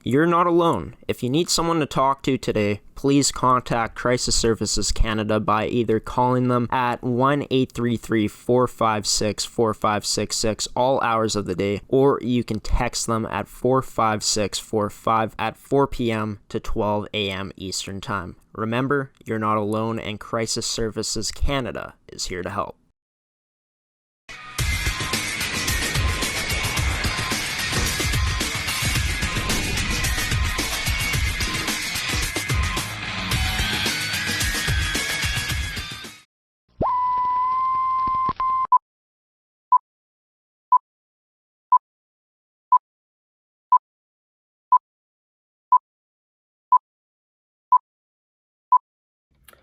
You're not alone. If you need someone to talk to today, please contact Crisis Services Canada by either calling them at 1-833-456-4566 all hours of the day, or you can text them at 45645 at 4 p.m. to 12 a.m. Eastern Time. Remember, you're not alone, and Crisis Services Canada is here to help.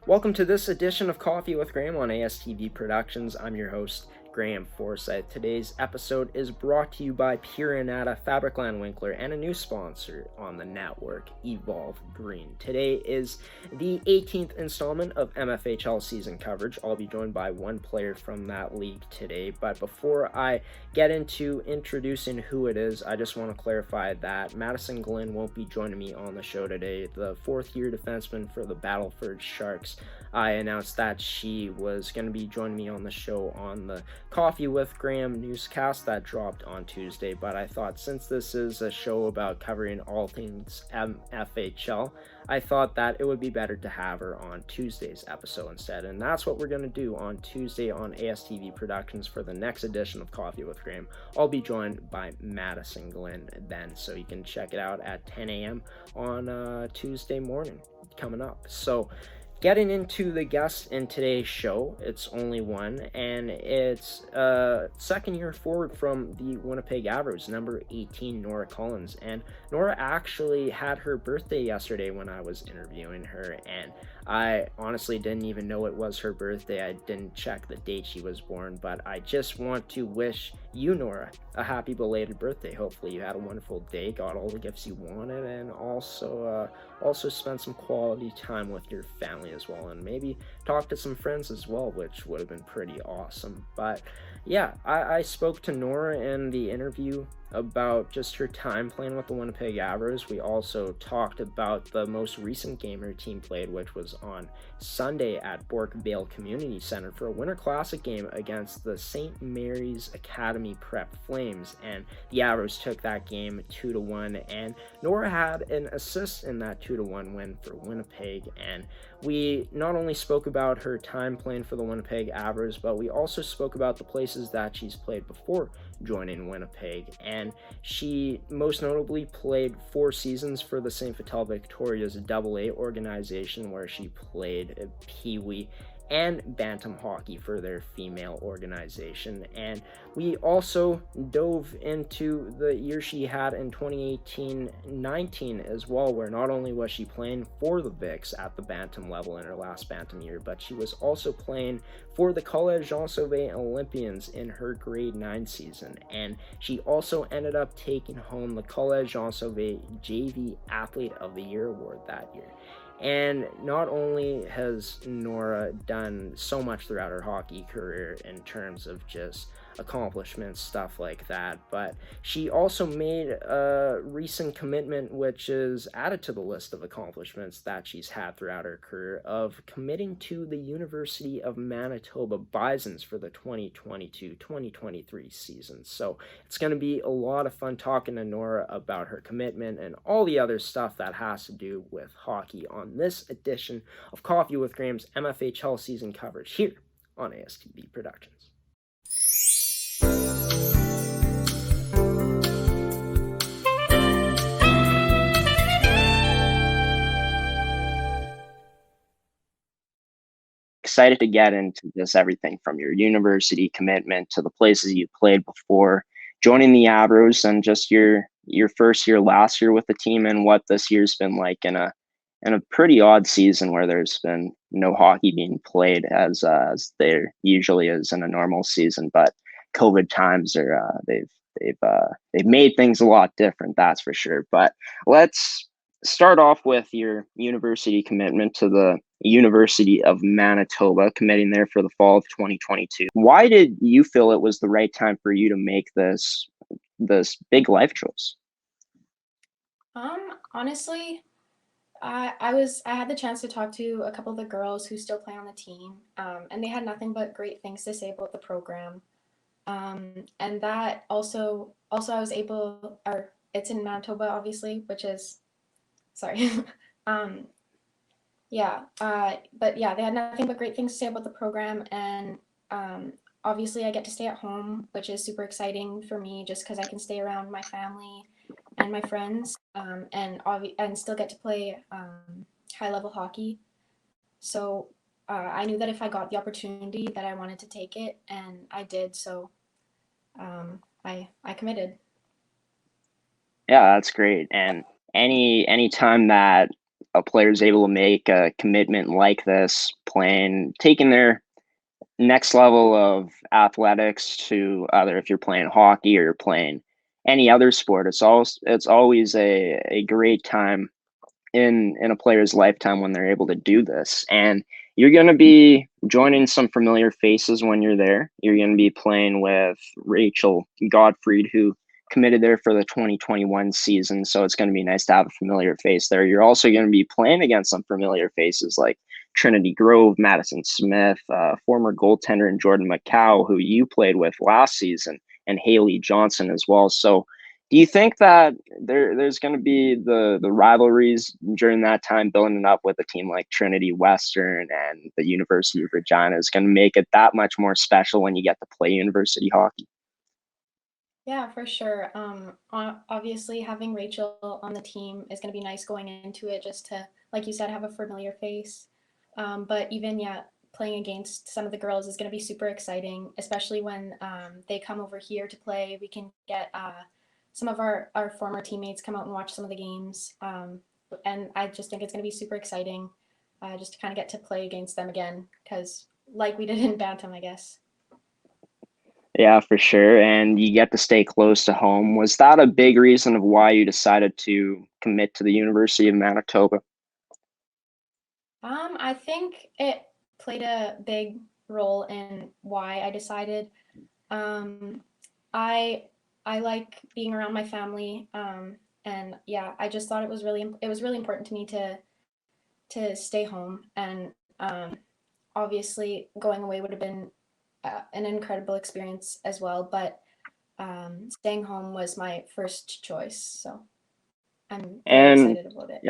Welcome to this edition of Coffee with Graeme on ASTV Productions. I'm your host, Graeme Forsyth. Today's episode is brought to you by Pure Innata, Fabricland Winkler, and a new sponsor on the network, Evolve Green. Today is the 18th installment of MFHL Season Coverage. I'll be joined by one player from that league today, but before I get into introducing who it is, I just want to clarify that Madison Glynn won't be joining me on the show today. The fourth-year defenseman for the Battleford Sharks, I announced that she was going to be joining me on the show on the Coffee with Graeme newscast that dropped on Tuesday, but I thought since this is a show about covering all things MFHL, I thought that it would be better to have her on Tuesday's episode instead, and that's what we're going to do on Tuesday on ASTV Productions for the next edition of Coffee with Graeme. I'll be joined by Madison Glynn then, so you can check it out at 10 a.m. on Tuesday morning coming up. So getting into the guest in today's show, it's only one, and it's second year forward from the Winnipeg Avros, number 18, Norah Collins. And Norah actually had her birthday yesterday when I was interviewing her, and I honestly didn't even know it was her birthday. I didn't check the date she was born, but I just want to wish you, Norah, a happy belated birthday. Hopefully you had a wonderful day, got all the gifts you wanted, and also spent some quality time with your family as well, and maybe talk to some friends as well, which would have been pretty awesome. But yeah, I spoke to Norah in the interview about just her time playing with the Winnipeg Avros. We also talked about the most recent game her team played, which was on Sunday at Bork Vale Community Center for a Winter Classic game against the St. Mary's Academy Prep Flames, and the Avros took that game 2-1, and Norah had an assist in that 2-1 win for Winnipeg. And we not only spoke about her time playing for the Winnipeg Avros, but we also spoke about the places that she's played before joining Winnipeg, and she most notably played 4 seasons for the St. Vital Victoria's AA organization, where she played Peewee and Bantam hockey for their female organization. And we also dove into the year she had in 2018-19 as well, where not only was she playing for the Vics at the Bantam level in her last Bantam year, but she was also playing for the Collège Jeanne-Sauvé Olympians in her grade 9 season. And she also ended up taking home the Collège Jeanne-Sauvé JV Athlete of the Year award that year. And not only has Norah done so much throughout her hockey career in terms of just accomplishments, stuff like that, but she also made a recent commitment, which is added to the list of accomplishments that she's had throughout her career, of committing to the University of Manitoba Bisons for the 2022-2023 season. So it's going to be a lot of fun talking to Norah about her commitment and all the other stuff that has to do with hockey on this edition of Coffee with Graeme's MFHL Season Coverage here on ASTV Productions. Excited to get into this, everything from your university commitment to the places you played before joining the Avros, and just your first year last year with the team, and what this year's been like in a pretty odd season where there's been no hockey being played as there usually is in a normal season. But COVID times are they've made things a lot different, that's for sure. But let's start off with your university commitment to the University of Manitoba, committing there for the fall of 2022. Why did you feel it was the right time for you to make this big life choice? Honestly, I had the chance to talk to a couple of the girls who still play on the team, and they had nothing but great things to say about the program. And that also I was able, or it's in Manitoba, obviously, which is sorry. um, yeah, but yeah, they had nothing but great things to say about the program, and um, obviously I get to stay at home, which is super exciting for me, just because I can stay around my family and my friends, and still get to play high level hockey. So I knew that if I got the opportunity, that I wanted to take it, and I did. So I committed. Yeah, that's great. And any time that a player is able to make a commitment like this, playing, taking their next level of athletics to either if you're playing hockey or you're playing any other sport, it's always a great time in a player's lifetime when they're able to do this. And you're going to be joining some familiar faces when you're there. You're going to be playing with Rachel Godfried, who committed there for the 2021 season. So it's going to be nice to have a familiar face there. You're also going to be playing against some familiar faces like Trinity Grove, Madison Smith, former goaltender, and Jordan McCow, who you played with last season, and Haley Johnson as well. So do you think that there's going to be the rivalries during that time building up with a team like Trinity Western and the University of Regina is going to make it that much more special when you get to play university hockey? Yeah, for sure. Obviously, having Rachel on the team is going to be nice going into it, just to, like you said, have a familiar face. But even, yeah, playing against some of the girls is going to be super exciting, especially when they come over here to play. We can get some of our former teammates come out and watch some of the games. And I just think it's going to be super exciting just to kind of get to play against them again, because like we did in Bantam, I guess. Yeah, for sure. And you get to stay close to home. Was that a big reason of why you decided to commit to the University of Manitoba? I think it played a big role in why I decided. Um, I I like being around my family, and yeah, I just thought it was really important to me to stay home, and obviously going away would have been an incredible experience as well. But staying home was my first choice, so I'm very And excited about it.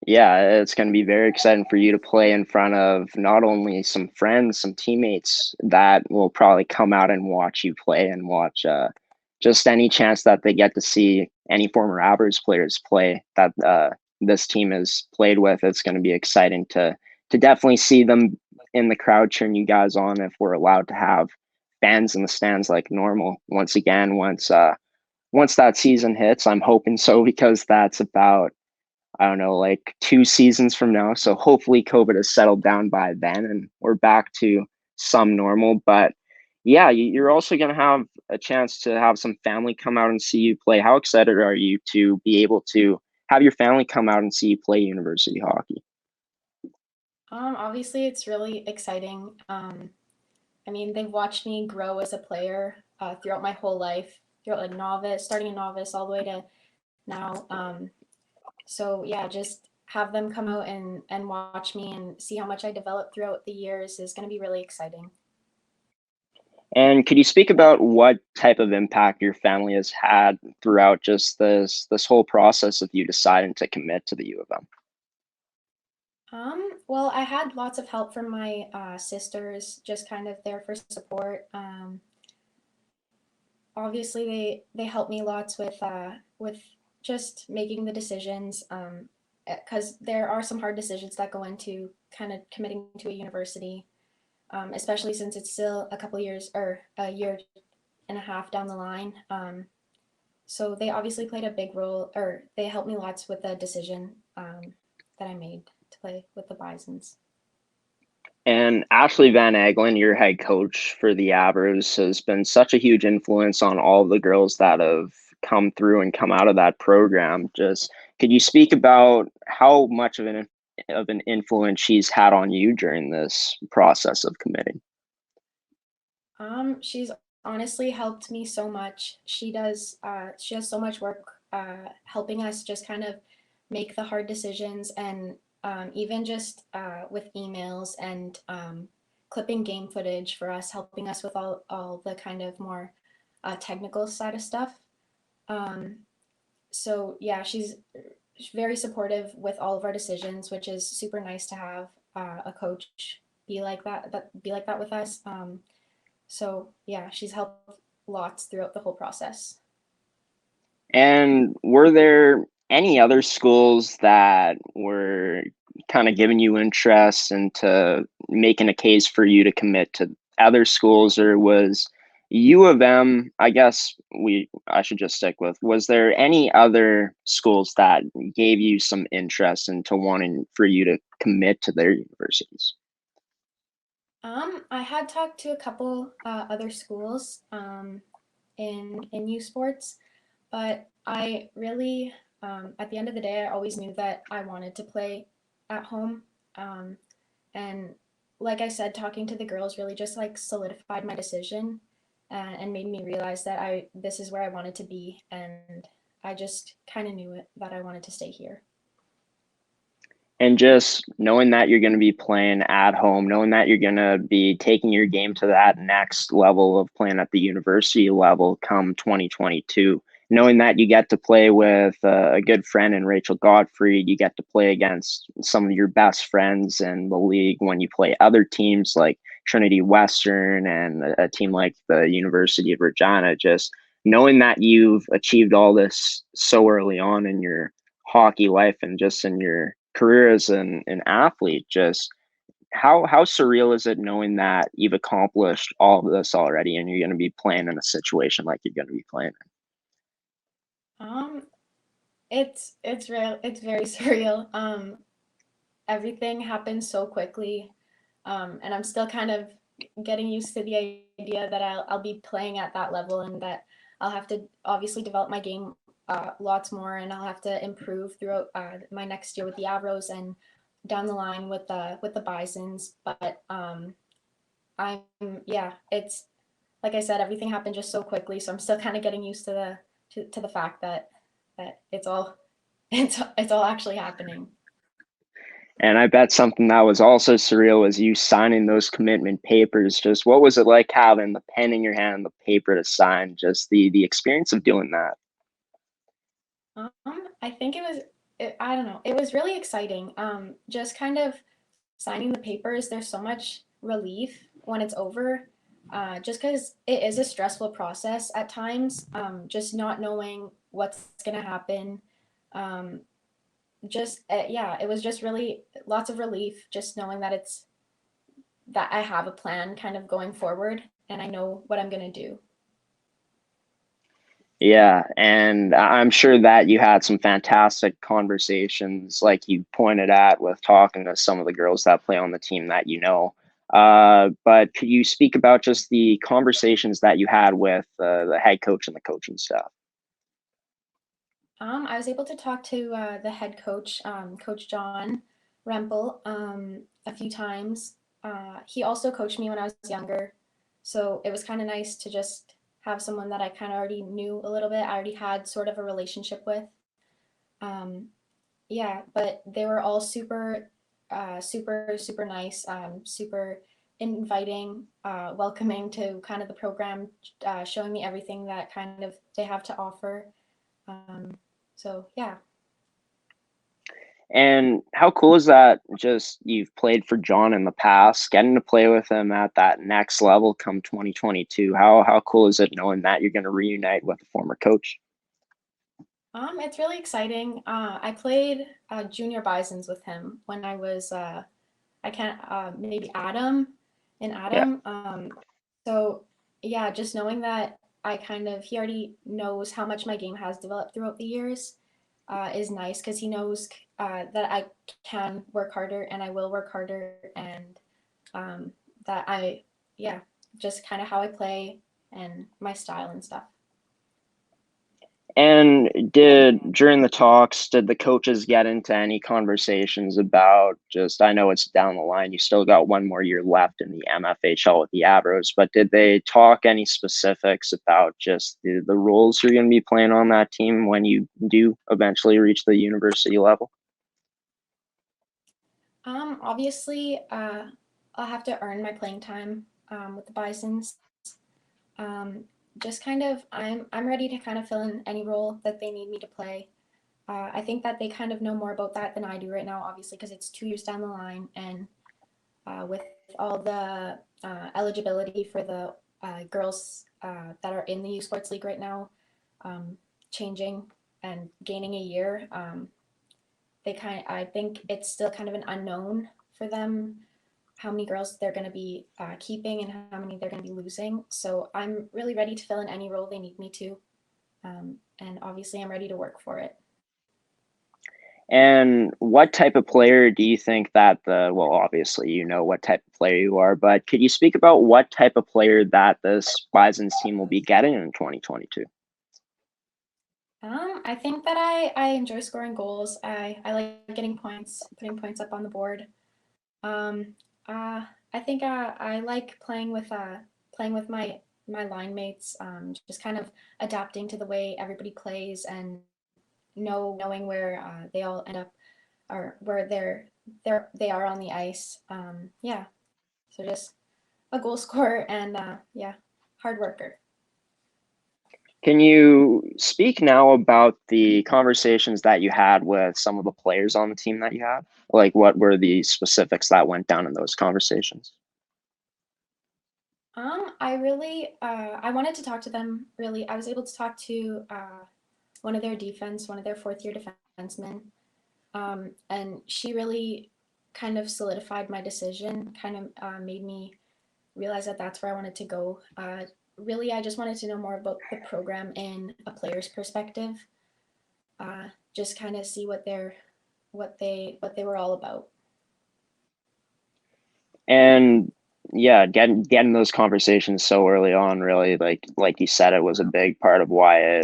yeah, it's going to be very exciting for you to play in front of not only some friends, some teammates that will probably come out and watch you play and watch just any chance that they get to see any former Avros players play that this team has played with. It's going to be exciting to definitely see them in the crowd cheering you guys on if we're allowed to have fans in the stands like normal once again once that season hits. I'm hoping so because that's about I don't know, like 2 seasons from now. So hopefully COVID has settled down by then and we're back to some normal. But yeah, you're also going to have a chance to have some family come out and see you play. How excited are you to be able to have your family come out and see you play university hockey? Obviously, it's really exciting. I mean, they've watched me grow as a player throughout my whole life, throughout a novice, starting a novice all the way to now. So yeah, just have them come out and watch me and see how much I developed throughout the years is going to be really exciting. And could you speak about what type of impact your family has had throughout just this whole process of you deciding to commit to the U of M? Well, I had lots of help from my sisters, just kind of there for support. Obviously, they help me lots with just making the decisions. Because there are some hard decisions that go into kind of committing to a university, especially since it's still a couple years or a year and a half down the line. So they obviously played a big role, or they helped me lots with the decision that I made to play with the Bisons. And Ashley Van Aglen, your head coach for the Avers, has been such a huge influence on all of the girls that have come through and come out of that program. Just could you speak about how much of an influence she's had on you during this process of committing? She's honestly helped me so much. She does so much work helping us just kind of make the hard decisions, and even just with emails and clipping game footage for us, helping us with all the kind of more technical side of stuff. Um, so yeah, she's very supportive with all of our decisions, which is super nice to have a coach be like that with us. So yeah, she's helped lots throughout the whole process. And were there any other schools that were kind of giving you interest into making a case for you to commit to other schools, or was U of M, I guess I should just stick with, was there any other schools that gave you some interest into wanting for you to commit to their universities? I had talked to a couple other schools in U Sports, but I really, at the end of the day, I always knew that I wanted to play at home. Um, and like I said, talking to the girls really just like solidified my decision, and made me realize that this is where I wanted to be, and I just kind of knew it that I wanted to stay here. And just knowing that you're going to be playing at home, knowing that you're going to be taking your game to that next level of playing at the university level come 2022, knowing that you get to play with a good friend in Rachel Gottfried, you get to play against some of your best friends in the league when you play other teams like Trinity Western and a team like the University of Regina, just knowing that you've achieved all this so early on in your hockey life and just in your career as an athlete, just how surreal is it knowing that you've accomplished all of this already and you're going to be playing in a situation like you're going to be playing Um, it's real. It's very surreal. Everything happened so quickly, and I'm still kind of getting used to the idea that I'll be playing at that level, and that I'll have to obviously develop my game lots more, and I'll have to improve throughout my next year with the Avros and down the line with the Bisons. But I'm yeah, it's like I said, everything happened just so quickly, so I'm still kind of getting used to to the fact that it's all it's all actually happening. And I bet something that was also surreal was you signing those commitment papers. Just what was it like having the pen in your hand, the paper to sign, just the experience of doing that? I think I don't know, it was really exciting. Just kind of signing the papers, there's so much relief when it's over. Just because it is a stressful process at times, just not knowing what's gonna happen. Um, just yeah, it was just really lots of relief, just knowing that that I have a plan kind of going forward, and I know what I'm gonna do. Yeah, and I'm sure that you had some fantastic conversations, like you pointed at, with talking to some of the girls that play on the team that you know. But could you speak about just the conversations that you had with the head coach and the coaching staff? I was able to talk to the head coach, Coach John Rempel, a few times. He also coached me when I was younger, so it was kind of nice to just have someone that I kind of already knew a little bit. I already had sort of a relationship with. Um, yeah, but they were all super nice, super inviting, welcoming to kind of the program, showing me everything that kind of they have to offer. Um, so yeah. And how cool is that? Just you've played for John in the past, getting to play with him at that next level come 2022. How cool is it knowing that you're going to reunite with a former coach? It's really exciting. I played junior Bisons with him when I was I can't maybe Yeah. Adam. So yeah, just knowing that I kind of he already knows how much my game has developed throughout the years is nice, because he knows that I can work harder and I will work harder, and that yeah, just kind of how I play and my style and stuff. And during the talks, did the coaches get into any conversations about just, I know it's down the line, you still got one more year left in the MFHL with the Avros, but did they talk any specifics about just the roles you're going to be playing on that team when you do eventually reach the university level? Obviously, I'll have to earn my playing time with the Bisons. Just kind of, I'm ready to kind of fill in any role that they need me to play. I think that they kind of know more about that than I do right now, obviously, because it's 2 years down the line, and with all the eligibility for the girls that are in the U Sports League right now, changing and gaining a year, I think it's still kind of an unknown for them how many girls they're going to be keeping and how many they're going to be losing. So I'm really ready to fill in any role they need me to. And obviously I'm ready to work for it. And what type of player do you think that well, obviously, you know what type of player you are, but could you speak about what type of player that this Bisons team will be getting in 2022? I think that I enjoy scoring goals. I like getting points, putting points up on the board. I think I like playing with my line mates, just kind of adapting to the way everybody plays and knowing where they all end up or where they are on the ice. Yeah, so just a goal scorer and yeah, hard worker. Can you speak now about the conversations that you had with some of the players on the team that you had? Like, what were the specifics that went down in those conversations? I really I wanted to talk to them. Really, I was able to talk to one of their fourth year defensemen, and she really kind of solidified my decision. Kind of made me realize that that's where I wanted to go. Really, I just wanted to know more about the program in a player's perspective. Just kind of see what they were all about. And yeah, getting those conversations so early on, really, like you said, it was a big part of why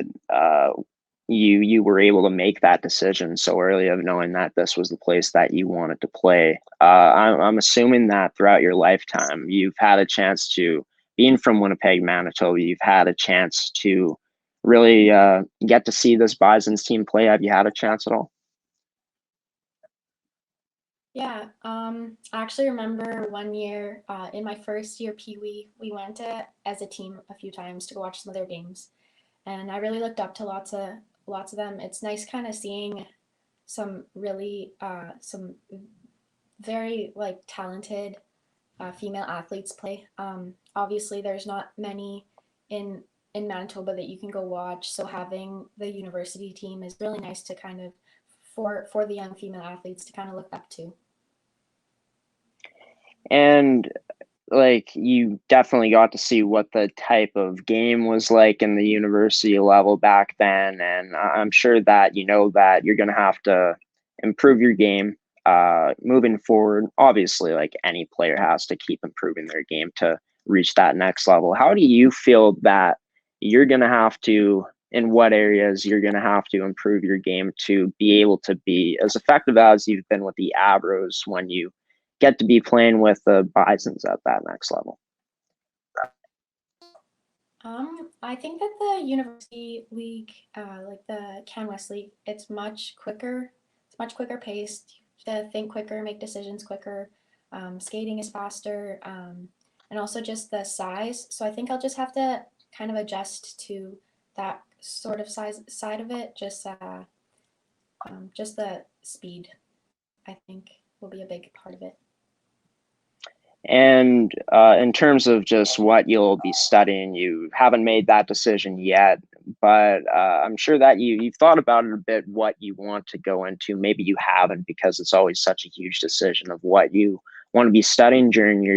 you were able to make that decision so early of knowing that this was the place that you wanted to play. I'm assuming that throughout your lifetime, you've had a chance to, being from Winnipeg, Manitoba, you've had a chance to really get to see this Bisons team play. Have you had a chance at all? Yeah, I actually remember one year in my first year Peewee, we went as a team a few times to go watch some of their games, and I really looked up to lots of them. It's nice kind of seeing some really some very like talented female athletes play. Obviously, there's not many in Manitoba that you can go watch, so having the university team is really nice to kind of for the young female athletes to kind of look up to. And like you definitely got to see what the type of game was like in the university level back then, and I'm sure that you know that you're going to have to improve your game moving forward. Obviously, like any player has to keep improving their game to reach that next level. How do you feel that you're going to have to, in what areas you're going to have to improve your game to be able to be as effective as you've been with the Avros when you get to be playing with the Bisons at that next level? I think that the University League, like the CanWest League, it's much quicker. It's much quicker paced. You have to think quicker, make decisions quicker. Skating is faster, and also just the size. So I think I'll just have to kind of adjust to that sort of side of it. Just the speed, I think, will be a big part of it. And in terms of just what you'll be studying, you haven't made that decision yet, but I'm sure that you've thought about it a bit, what you want to go into. Maybe you haven't, because it's always such a huge decision of what you want to be studying during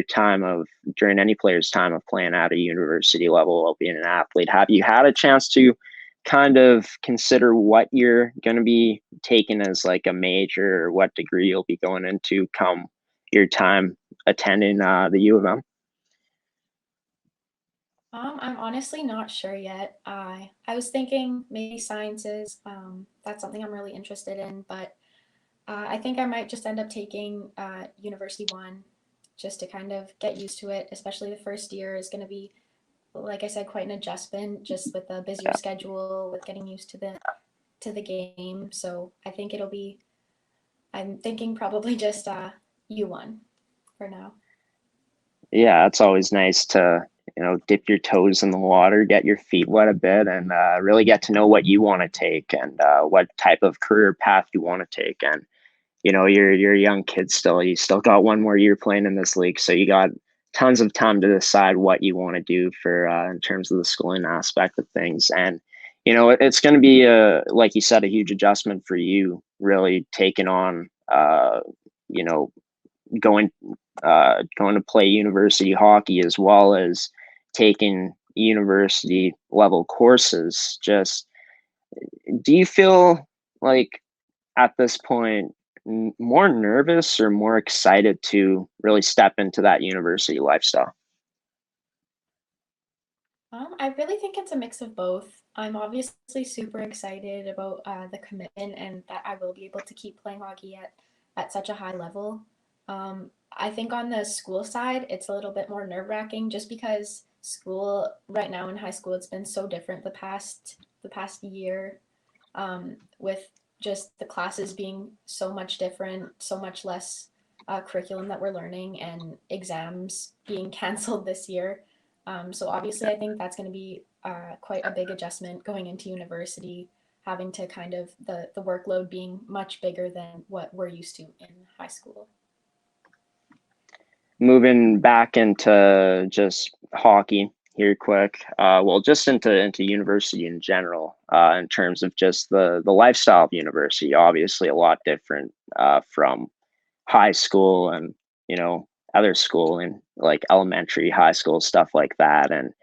any player's time of playing at a university level while being an athlete. Have you had a chance to kind of consider what you're going to be taking as like a major, or what degree you'll be going into come your time attending the U of M? I'm honestly not sure yet. I was thinking maybe sciences. That's something I'm really interested in, but I think I might just end up taking University One just to kind of get used to it. Especially the first year is going to be, like I said, quite an adjustment just with a busier Yeah. schedule, with getting used to the game. So I think it'll be. I'm thinking probably just U1 for now. Yeah, it's always nice to, dip your toes in the water, get your feet wet a bit, and really get to know what you want to take and what type of career path you want to take. And you're a young kid still. You still got one more year playing in this league, so you got tons of time to decide what you want to do for in terms of the schooling aspect of things. And it's going to be like you said, a huge adjustment for you, really taking on you know going going to play university hockey as well as taking university level courses. Just do you feel like at this point more nervous or more excited to really step into that university lifestyle? I really think it's a mix of both. I'm obviously super excited about the commitment and that I will be able to keep playing hockey at such a high level. I think on the school side, it's a little bit more nerve-wracking just because school right now in high school, it's been so different the past year, with just the classes being so much different, so much less curriculum that we're learning, and exams being canceled this year. So obviously, I think that's going to be quite a big adjustment going into university, having to kind of the workload being much bigger than what we're used to in high school. Moving back into just hockey here quick, well, just into university in general, in terms of just the lifestyle of university, obviously a lot different from high school and other school and like elementary, high school, stuff like that. And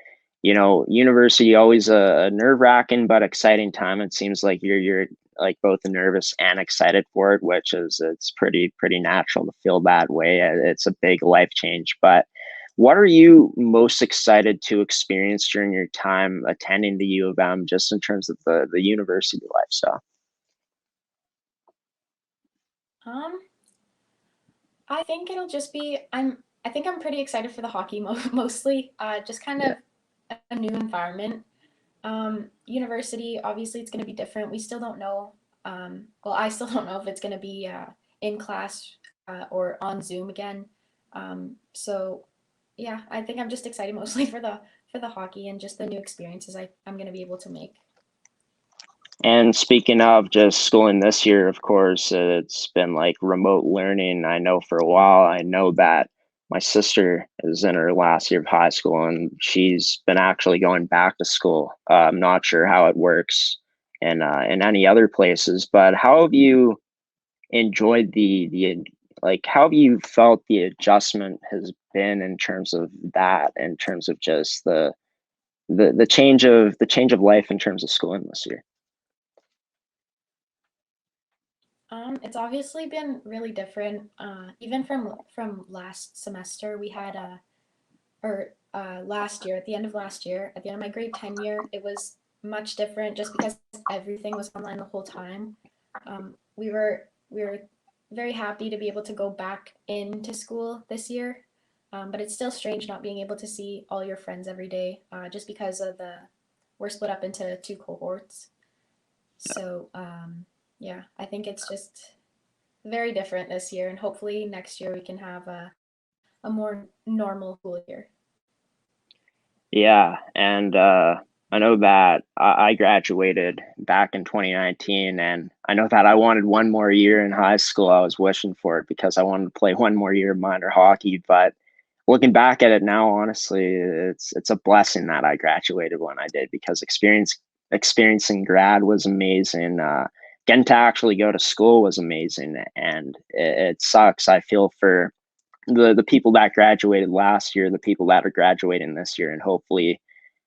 university always a nerve-wracking but exciting time. It seems like you're like both nervous and excited for it, which is it's pretty natural to feel that way. It's a big life change. But what are you most excited to experience during your time attending the U of M, just in terms of the university lifestyle? Um, I think it'll just be I think I'm pretty excited for the hockey mostly. Just kind Yeah. of a new environment. University, obviously, it's going to be different. We still don't know. Well, I still don't know if it's going to be in class or on Zoom again. So, yeah, I think I'm just excited mostly for the hockey and just the new experiences I'm going to be able to make. And speaking of just schooling this year, of course, it's been like remote learning. I know for a while, I know that my sister is in her last year of high school and she's been actually going back to school. I'm not sure how it works in any other places, but how have you enjoyed the like how have you felt the adjustment has been in terms of that, in terms of just the change of life in terms of schooling this year? It's obviously been really different. Even from last semester, we had a or last year, at the end of last year, at the end of my grade 10 year, it was much different just because everything was online the whole time. We were very happy to be able to go back into school this year, but it's still strange not being able to see all your friends every day, just because of the we're split up into two cohorts. So yeah, I think it's just very different this year, and hopefully next year we can have a more normal school year. Yeah, and I know that I graduated back in 2019, and I know that I wanted one more year in high school. I was wishing for it because I wanted to play one more year of minor hockey. But looking back at it now, honestly, it's a blessing that I graduated when I did, because experiencing grad was amazing. Getting to actually go to school was amazing, and it sucks. I feel for the people that graduated last year, the people that are graduating this year, and hopefully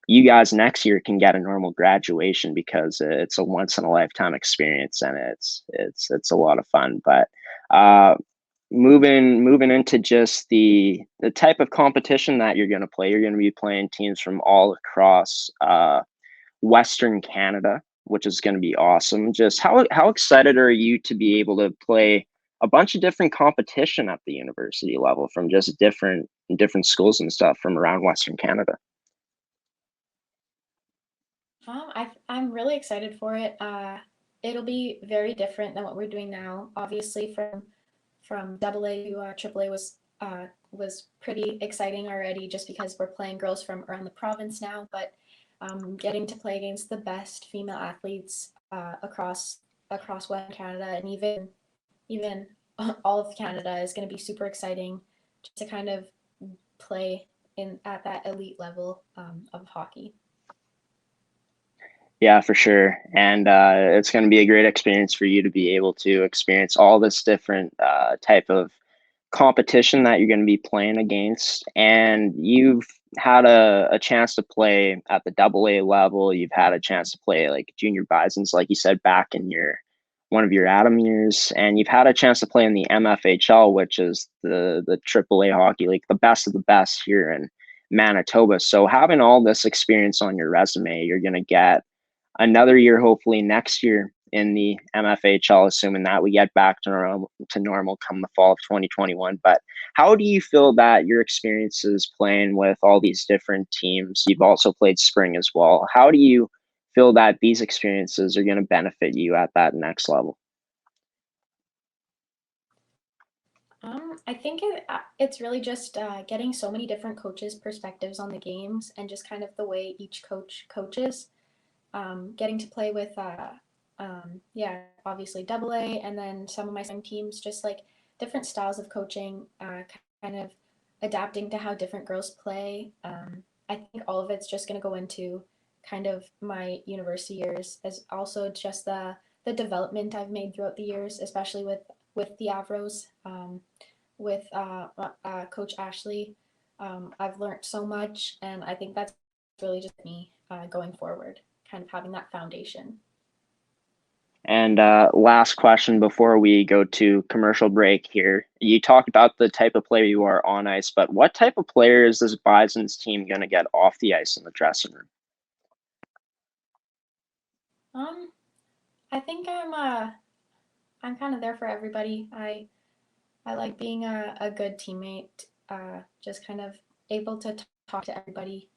you guys next year can get a normal graduation, because it's a once in a lifetime experience and it's a lot of fun. But uh, moving into just the type of competition that you're going to play. You're going to be playing teams from all across Western Canada, which is going to be awesome. Just how excited are you to be able to play a bunch of different competition at the university level from just different schools and stuff from around Western Canada? I'm really excited for it. It'll be very different than what we're doing now. Obviously, from AA to AAA was pretty exciting already, just because we're playing girls from around the province now. But getting to play against the best female athletes across Western Canada, and even all of Canada, is going to be super exciting to kind of play at that elite level of hockey. Yeah, for sure. And it's going to be a great experience for you to be able to experience all this different type of competition that you're going to be playing against. And you've had a chance to play at the AA level. You've had a chance to play like Junior Bisons, like you said, back in one of your Adam years. And you've had a chance to play in the MFHL, which is the AAA hockey league, the best of the best here in Manitoba. So having all this experience on your resume, you're going to get another year, hopefully next year, in the MFHL, assuming that we get back to normal come the fall of 2021. But how do you feel that your experiences playing with all these different teams, you've also played spring as well, how do you feel that these experiences are going to benefit you at that next level? I think it's really just getting so many different coaches' perspectives on the games, and just kind of the way each coach coaches. Getting to play with, obviously AA, and then some of my swim teams, just like different styles of coaching, kind of adapting to how different girls play. I think all of it's just going to go into kind of my university years, as also just the development I've made throughout the years, especially with the Avros, with Coach Ashley. I've learned so much, and I think that's really just me going forward, kind of having that foundation. And last question before we go to commercial break here. You talked about the type of player you are on ice, but what type of player is this Bisons team going to get off the ice in the dressing room? I think I'm kind of there for everybody. I like being a good teammate, just kind of able to talk to everybody,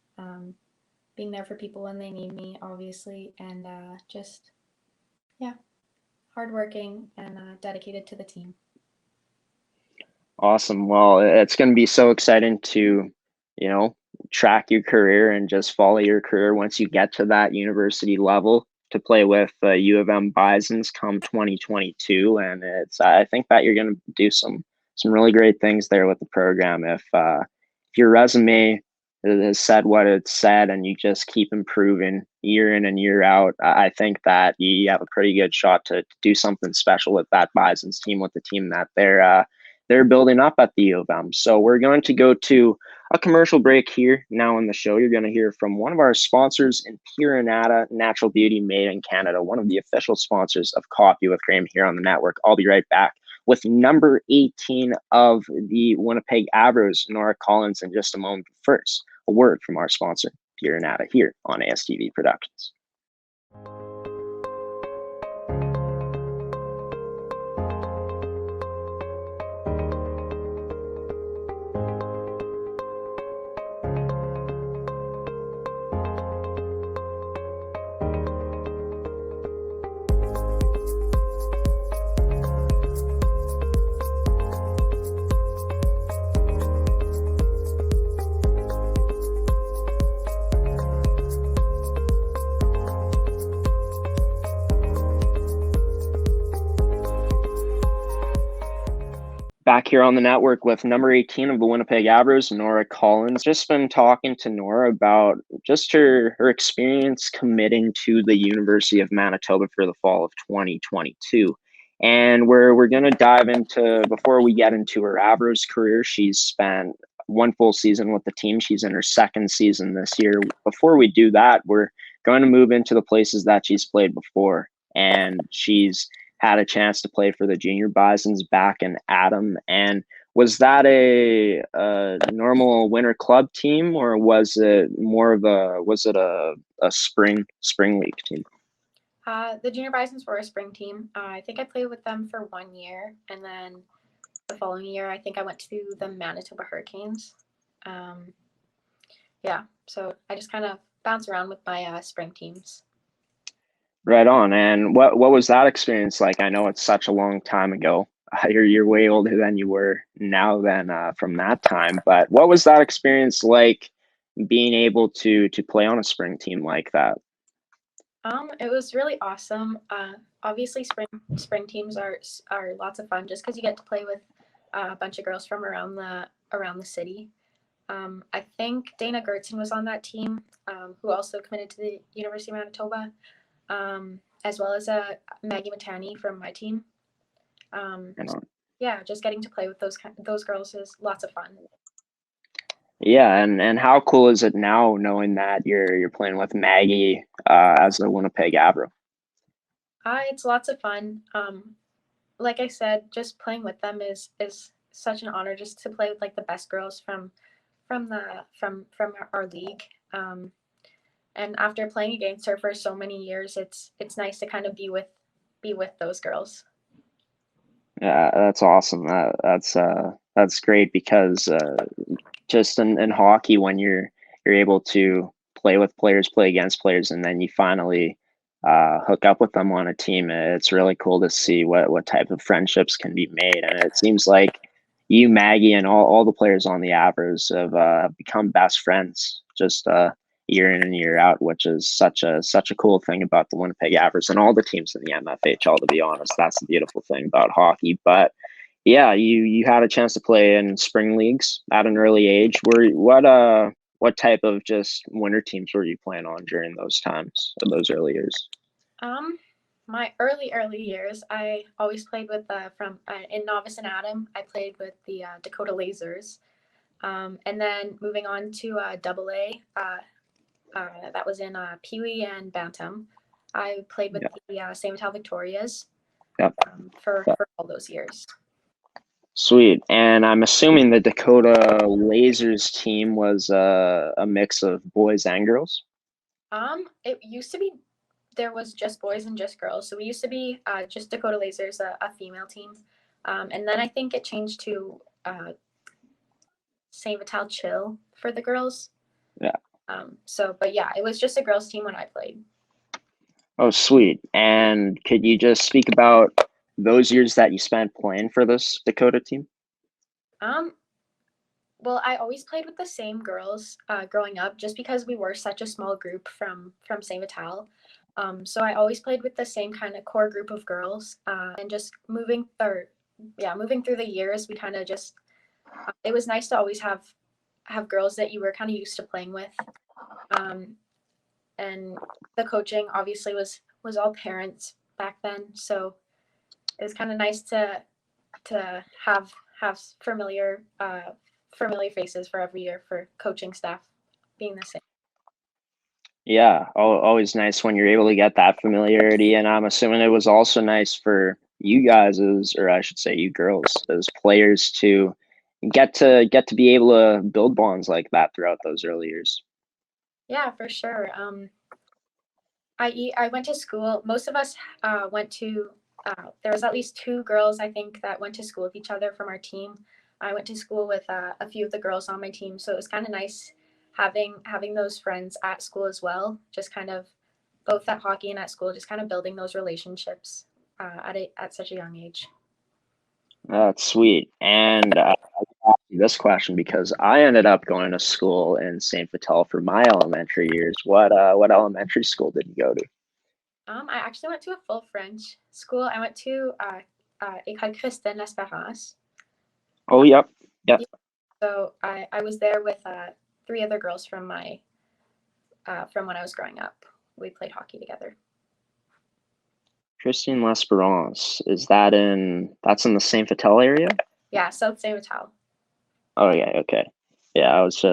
being there for people when they need me, obviously, and just, yeah, hardworking and dedicated to the team. Awesome. Well, it's going to be so exciting to, track your career and just follow your career once you get to that university level to play with U of M Bisons come 2022. And I think that you're going to do some really great things there with the program. If your resume has said what it's said and you just keep improving year in and year out, I think that you have a pretty good shot to do something special with that Bisons team, with the team that they're building up at the U of M. So we're going to go to a commercial break here now in the show. You're going to hear from one of our sponsors, Imperial Natural Beauty Made in Canada, one of the official sponsors of Coffee with Graeme here on the network. I'll be right back with number 18 of the Winnipeg Avros, Norah Collins, in just a moment. First, a word from our sponsor, Imperial here on ASTV Productions. Back here on the network with number 18 of the Winnipeg Avros, Norah Collins. Just been talking to Norah about just her experience committing to the University of Manitoba for the fall of 2022. And we're going to dive into, before we get into her Avros career, she's spent one full season with the team. She's in her second season this year. Before we do that, we're going to move into the places that she's played before. And she's had a chance to play for the Junior Bisons back in Adam. And was that a normal winter club team, or was it more of a spring league team? The Junior Bisons were a spring team. I think I played with them for 1 year, and then the following year, I think I went to the Manitoba Hurricanes. Yeah, so I just kind of bounce around with my spring teams. Right on. And what was that experience like? I know it's such a long time ago. You're way older than you were now than from that time. But what was that experience like, being able to play on a spring team like that? It was really awesome. Obviously, spring teams are lots of fun just because you get to play with a bunch of girls from around the city. I think Dana Gertzen was on that team, who also committed to the University of Manitoba, as well as Maggie Matani from my team. Yeah, just getting to play with those girls is lots of fun. Yeah, and how cool is it now knowing that you're playing with Maggie as a Winnipeg Avro? It's lots of fun. Like I said, just playing with them is such an honor, just to play with like the best girls from our league. And after playing against her for so many years, it's nice to kind of be with those girls. Yeah, that's awesome. That's great, because just in hockey, when you're able to play with players, play against players, and then you finally hook up with them on a team, it's really cool to see what type of friendships can be made. And it seems like you, Maggie, and all the players on the Avros have become best friends just year in and year out, which is such a cool thing about the Winnipeg Avros and all the teams in the MFHL. To be honest, that's the beautiful thing about hockey. But yeah, you had a chance to play in spring leagues at an early age. What type of just winter teams were you playing on during those times, those early years? My early years, I always played with in novice and Adam. I played with the Dakota Lazers, and then moving on to Double A. That was in Peewee and Bantam. I played with the St. Vital Victorias for all those years. Sweet. And I'm assuming the Dakota Lazers team was a mix of boys and girls? It used to be there was just boys and just girls. So we used to be just Dakota Lazers, a female team. And then I think it changed to St. Vital Chill for the girls. Yeah. But yeah, it was just a girls team when I played. Oh, sweet. And could you just speak about those years that you spent playing for this Dakota team? Well, I always played with the same girls growing up, just because we were such a small group from St. Vital. So I always played with the same kind of core group of girls, and just moving through the years, we kind of just it was nice to always have girls that you were kind of used to playing with. And the coaching obviously was all parents back then, so it was kind of nice to have familiar faces for every year for coaching staff being the same. Yeah, always nice when you're able to get that familiarity. And I'm assuming it was also nice for you guys, or I should say you girls, as players, to get to be able to build bonds like that throughout those early years. Yeah, for sure. I went to school. Most of us went to. There was at least 2 girls, I think, that went to school with each other from our team. I went to school with a few of the girls on my team, so it was kind of nice having those friends at school as well. Just kind of both at hockey and at school, just kind of building those relationships at such a young age. That's sweet. And I ask you this question because I ended up going to school in St. Vital for my elementary years. What elementary school did you go to? I actually went to a full French school. I went to École Christine L'Espérance. Oh, yep. So I was there with 3 other girls from my from when I was growing up. We played hockey together. Christine L'Espérance, that's in the St. Vital area? Yeah, South St. Vital. Oh yeah, okay. Yeah, I was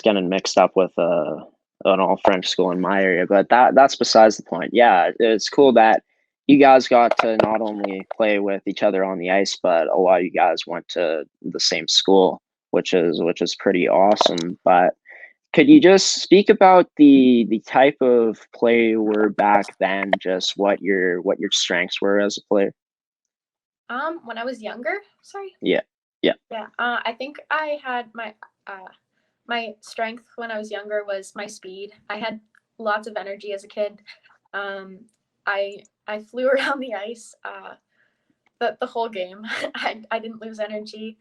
getting mixed up with an all French school in my area, but that's besides the point. Yeah, it's cool that you guys got to not only play with each other on the ice, but a lot of you guys went to the same school, which is pretty awesome. But could you just speak about the type of play you were back then, just what your strengths were as a player? When I was younger, sorry. Yeah. Yeah. Yeah. I think I had my strength when I was younger was my speed. I had lots of energy as a kid. I flew around the ice the whole game. I didn't lose energy.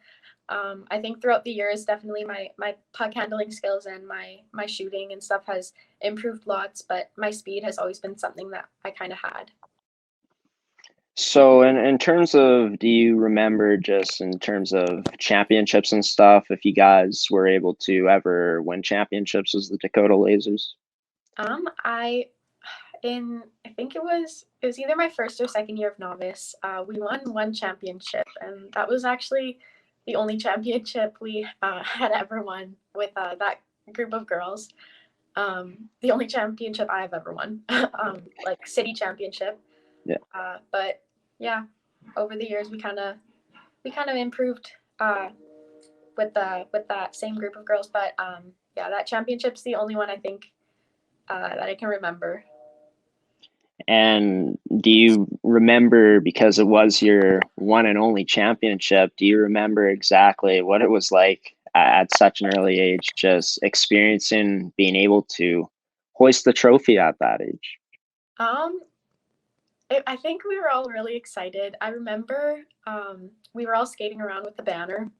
I think throughout the years, definitely my puck handling skills and my shooting and stuff has improved lots, but my speed has always been something that I kind of had. So in terms of, do you remember just in terms of championships and stuff, if you guys were able to ever win championships as the Dakota Lazers? I think it was either my first or second year of novice. We won one championship, and that was actually the only championship we had ever won with that group of girls. The only championship I've ever won, like city championship. Yeah. But yeah, over the years we kind of improved with that same group of girls. But yeah, that championship's the only one I think that I can remember. And do you remember, because it was your one and only championship, do you remember exactly what it was like at such an early age, just experiencing being able to hoist the trophy at that age? I think we were all really excited. I remember we were all skating around with the banner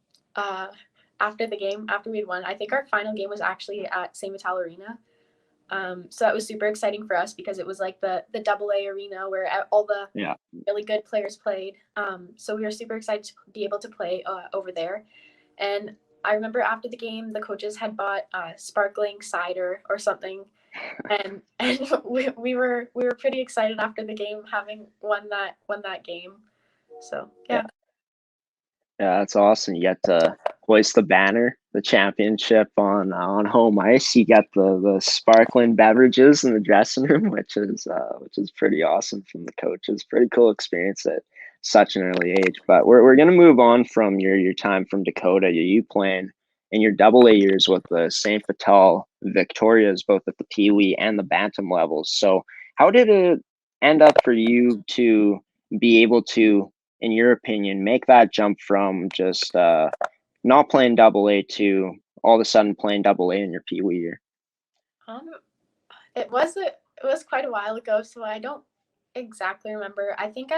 after the game, after we'd won. I think our final game was actually at St. Vital Arena. So that was super exciting for us because it was like the AA arena where all the really good players played. So we were super excited to be able to play over there. And I remember after the game, the coaches had bought sparkling cider or something, and we were pretty excited after the game, having won that game. So yeah. Yeah, that's awesome. You get to hoist the banner, the championship on home ice. You get the sparkling beverages in the dressing room, which is pretty awesome from the coaches. Pretty cool experience at such an early age. But we're gonna move on from your time from Dakota. You playing in your AA years with the St. Vital Victorias, both at the Peewee and the Bantam levels. So how did it end up for you to be able to, in your opinion, make that jump from just not playing AA to all of a sudden playing AA in your Pee Wee year? It was quite a while ago, so I don't exactly remember. I think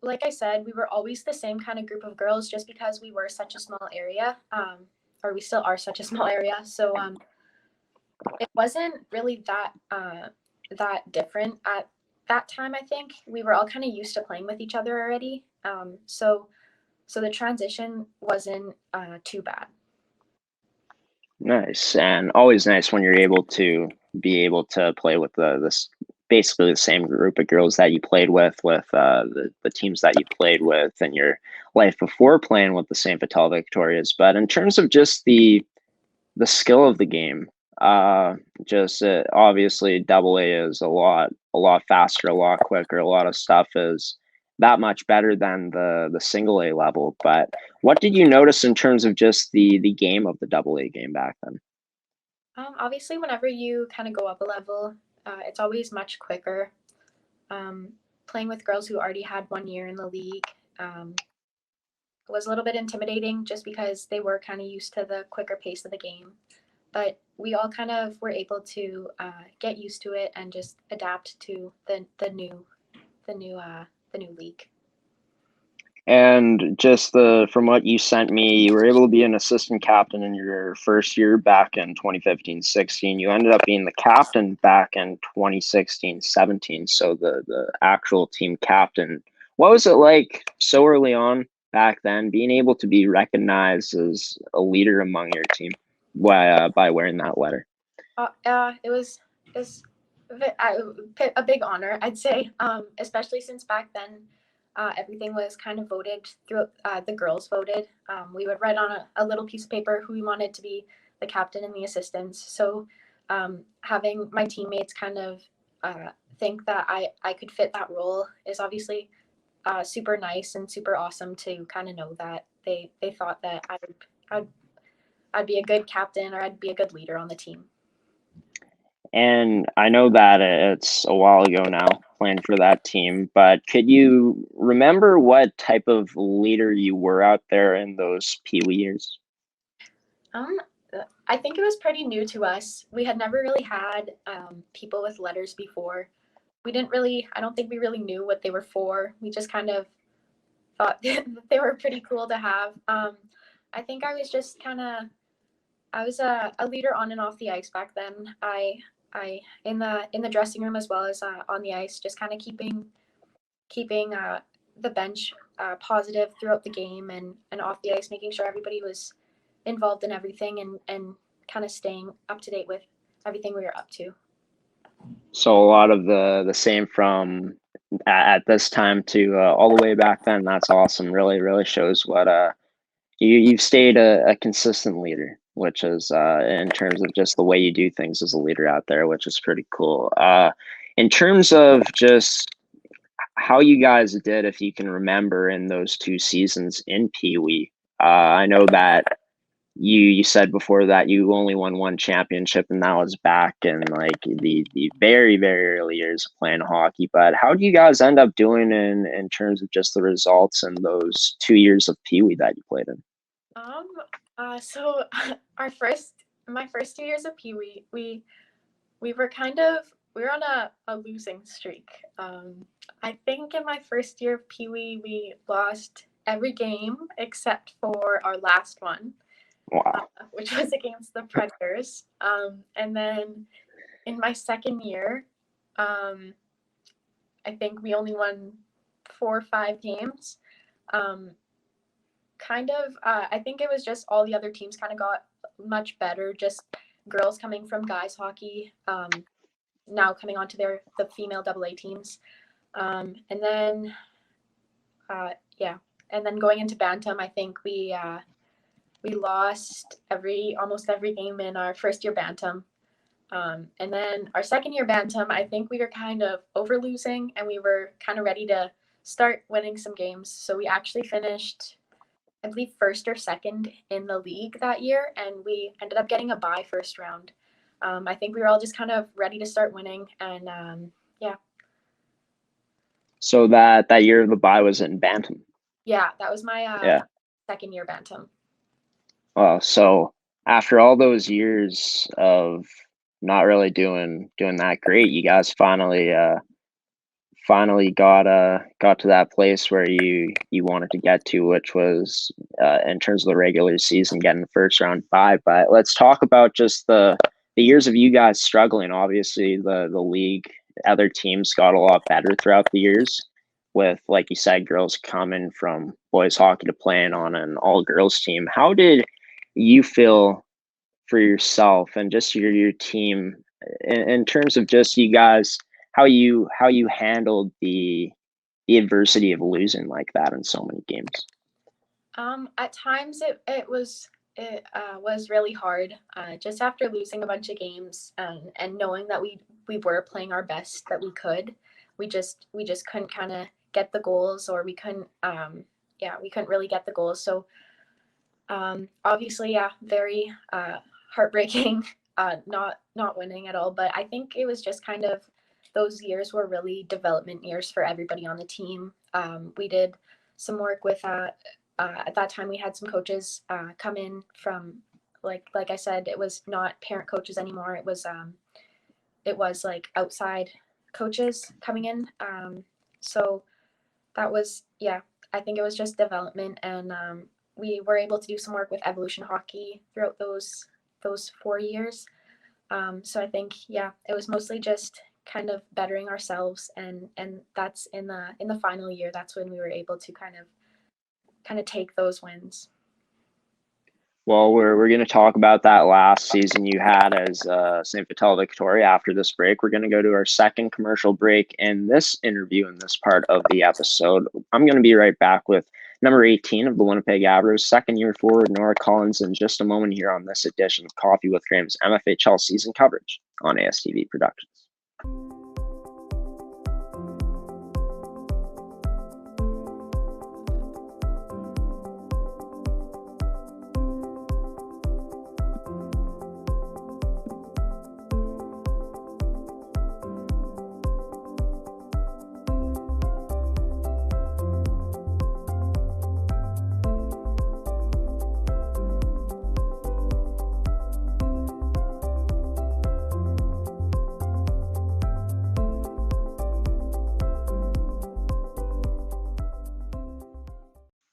like I said, we were always the same kind of group of girls just because we were such a small area, or we still are such a small area. So it wasn't really that different at that time. I think we were all kind of used to playing with each other already. So the transition wasn't too bad. Nice, and always nice when you're able to play with this basically the same group of girls that you played with the teams that you played with in your life before playing with the St. Vital Victorias. But in terms of just the skill of the game, obviously AA is a lot faster, a lot quicker, a lot of stuff is that much better than the single A level. But what did you notice in terms of just the game of the AA game back then? Obviously, whenever you kind of go up a level, it's always much quicker. Playing with girls who already had 1 year in the league was a little bit intimidating just because they were kind of used to the quicker pace of the game. But we all kind of were able to get used to it and just adapt to the new league. And just from what you sent me, you were able to be an assistant captain in your first year back in 2015-16. You ended up being the captain back in 2016-17. So the actual team captain. What was it like so early on back then, being able to be recognized as a leader among your team by wearing that letter? It was a big honor, I'd say, especially since back then everything was kind of voted through. The girls voted. We would write on a little piece of paper who we wanted to be the captain and the assistants. So having my teammates kind of think that I could fit that role is obviously super nice and super awesome to kind of know that they thought that I'd be a good captain or I'd be a good leader on the team. And I know that it's a while ago now playing for that team, but could you remember what type of leader you were out there in those Peewee years? I think it was pretty new to us. We had never really had people with letters before. I don't think we really knew what they were for. We just kind of thought that they were pretty cool to have. I think I was just I was a leader on and off the ice back then. I in the dressing room as well as on the ice, just kind of keeping the bench positive throughout the game and off the ice, making sure everybody was involved in everything and kind of staying up to date with everything we were up to. So a lot of the same from at this time to all the way back then. That's awesome. Really shows what you've stayed a consistent leader, which is in terms of just the way you do things as a leader out there, which is pretty cool. In terms of just how you guys did, if you can remember, in those 2 seasons in Peewee, I know that you said before that you only won 1 championship, and that was back in like the very early years of playing hockey. But how do you guys end up doing in terms of just the results in those 2 years of Peewee that you played in? So my first 2 years of Peewee, we were we were on a losing streak. I think in my first year of Peewee, we lost every game except for our last one. Wow. Which was against the Predators. And then in my second year, I think we only won 4 or 5 games. I think it was just all the other teams kind of got much better. Just girls coming from guys hockey, now coming onto the female AA teams. And then going into Bantam, I think we lost almost every game in our first year Bantam. And then our second year Bantam, I think we were kind of over losing and we were kind of ready to start winning some games. So we actually finished, I believe, first or second in the league that year, and we ended up getting a bye first round. I think we were all just kind of ready to start winning, and yeah. So that year of the bye was in Bantam. Yeah, that was my second year Bantam. Well, so after all those years of not really doing that great, you guys finally got to that place where you wanted to get to, which was in terms of the regular season, getting the first round bye. But let's talk about just the years of you guys struggling. Obviously, the league, other teams got a lot better throughout the years, with, like you said, girls coming from boys hockey to playing on an all girls team. How did you feel for yourself and just your team in terms of just you guys, how you handled the adversity of losing like that in so many games? At times it was really hard. Just after losing a bunch of games and knowing that we were playing our best that we could, we just couldn't kind of get the goals, or we couldn't really get the goals. So obviously, very heartbreaking, not winning at all. But I think it was just kind of, those years were really development years for everybody on the team. We did some work with at that time we had some coaches come in from, like I said, it was not parent coaches anymore. It was like outside coaches coming in. So that was, I think it was just development, and we were able to do some work with Evolution Hockey throughout those 4 years. So I think, it was mostly just kind of bettering ourselves, and that's in the final year, that's when we were able to kind of take those wins. Well, we're going to talk about that last season you had as St. Vital Victoria after this break. We're going to go to our second commercial break in this interview, in this part of the episode. I'm going to be right back with number 18 of the Winnipeg Avros, second-year forward Norah Collins, in just a moment here on this edition of Coffee with Graeme's MFHL Season Coverage on ASTV Productions.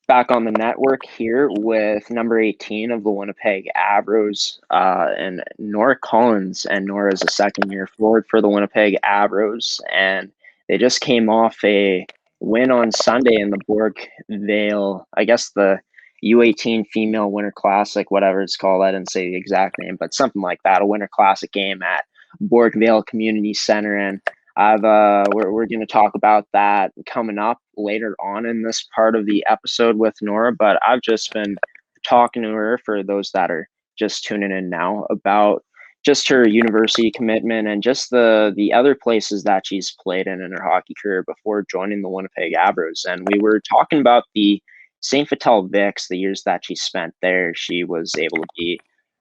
back on the network here with number 18 of the Winnipeg Avros and Norah Collins. And Norah is a second-year forward for the Winnipeg Avros, and they just came off a win on Sunday in the Borgvale, I guess the U18 Female Winter Classic, whatever it's called. I didn't say the exact name, but something like that, a Winter Classic game at Borgvale Community Center. And we're going to talk about that coming up later on in this part of the episode with Norah, but I've just been talking to her, for those that are just tuning in now, about just her university commitment and just the other places that she's played in her hockey career before joining the Winnipeg Avros. And we were talking about the St. Vital Vics, the years that she spent there. She was able to be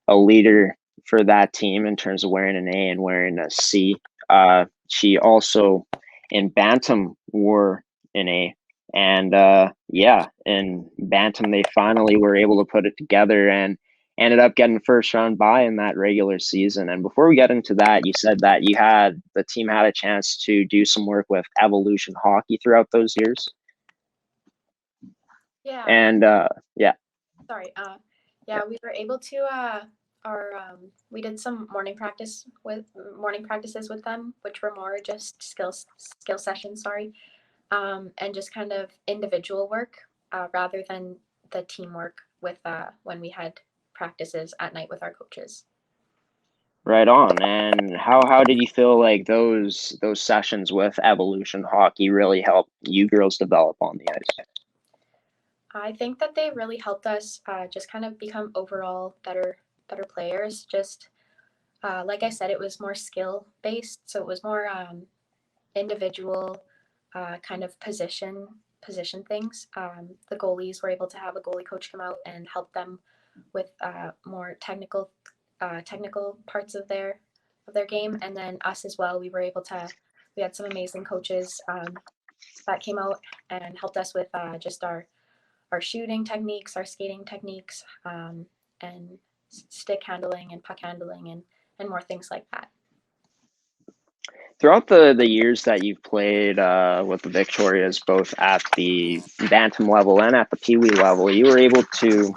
a leader for that team in terms of wearing an A and wearing a C. She also in Bantam wore an A, and in Bantam they finally were able to put it together and ended up getting first round bye in that regular season. And before we get into that, you said that the team had a chance to do some work with Evolution Hockey throughout those years. Yeah. And Sorry. We were able to we did some morning practices with them, which were more just skill sessions, and just kind of individual work rather than the teamwork with when we had practices at night with our coaches. Right on. And how did you feel like those sessions with Evolution Hockey really helped you girls develop on the ice? I think that they really helped us just kind of become overall better players. Just like I said, it was more skill based, so it was more individual kind of position things. The goalies were able to have a goalie coach come out and help them with more technical parts of their game, and then us as well. We had some amazing coaches that came out and helped us with just our shooting techniques, our skating techniques, and stick handling and puck handling and more things like that. Throughout the years that you've played with the Victorias, both at the Bantam level and at the Peewee level, you were able to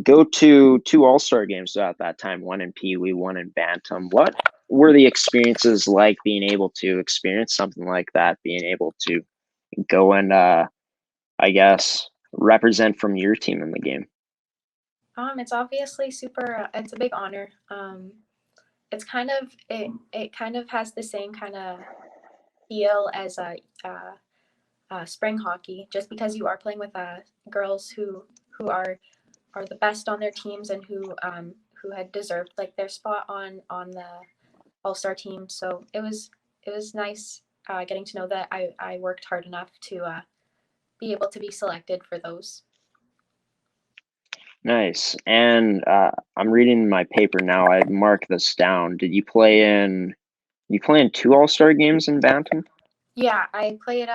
go to 2 All-Star games at that time, one in Peewee, one in Bantam. What were the experiences like being able to experience something like that, being able to go and, I guess, represent from your team in the game? It's obviously it's a big honor. It's kind of it kind of has the same kind of feel as spring hockey, just because you are playing with girls who are the best on their teams and who had deserved like their spot on the All-Star team. So it was nice getting to know that I worked hard enough to be able to be selected for those. Nice. And I'm reading my paper now. I marked this down. Did you play in 2 All-Star games in Bantam? Yeah, I played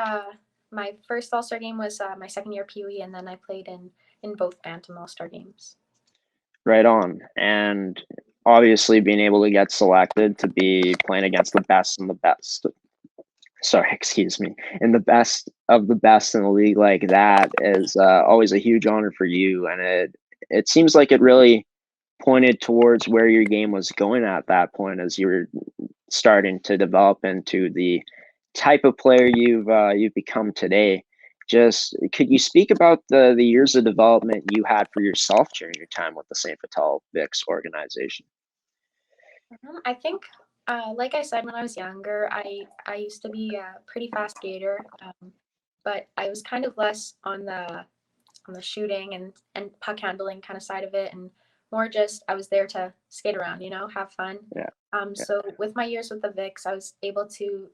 my first All-Star game was my second year Peewee, and then I played in both Bantam All-Star games. Right on. And obviously being able to get selected to be playing against the best and the best. Sorry, excuse me. And the best of the best in the league like that is always a huge honor for you. And it seems like it really pointed towards where your game was going at that point as you were starting to develop into the type of player you've become today. Just could you speak about the years of development you had for yourself during your time with the St. Vital Vics organization? I think, like I said, when I was younger, I used to be a pretty fast skater, but I was kind of less on the shooting and puck handling kind of side of it, and more just I was there to skate around, have fun. Yeah. So with my years with the Vics, I was able to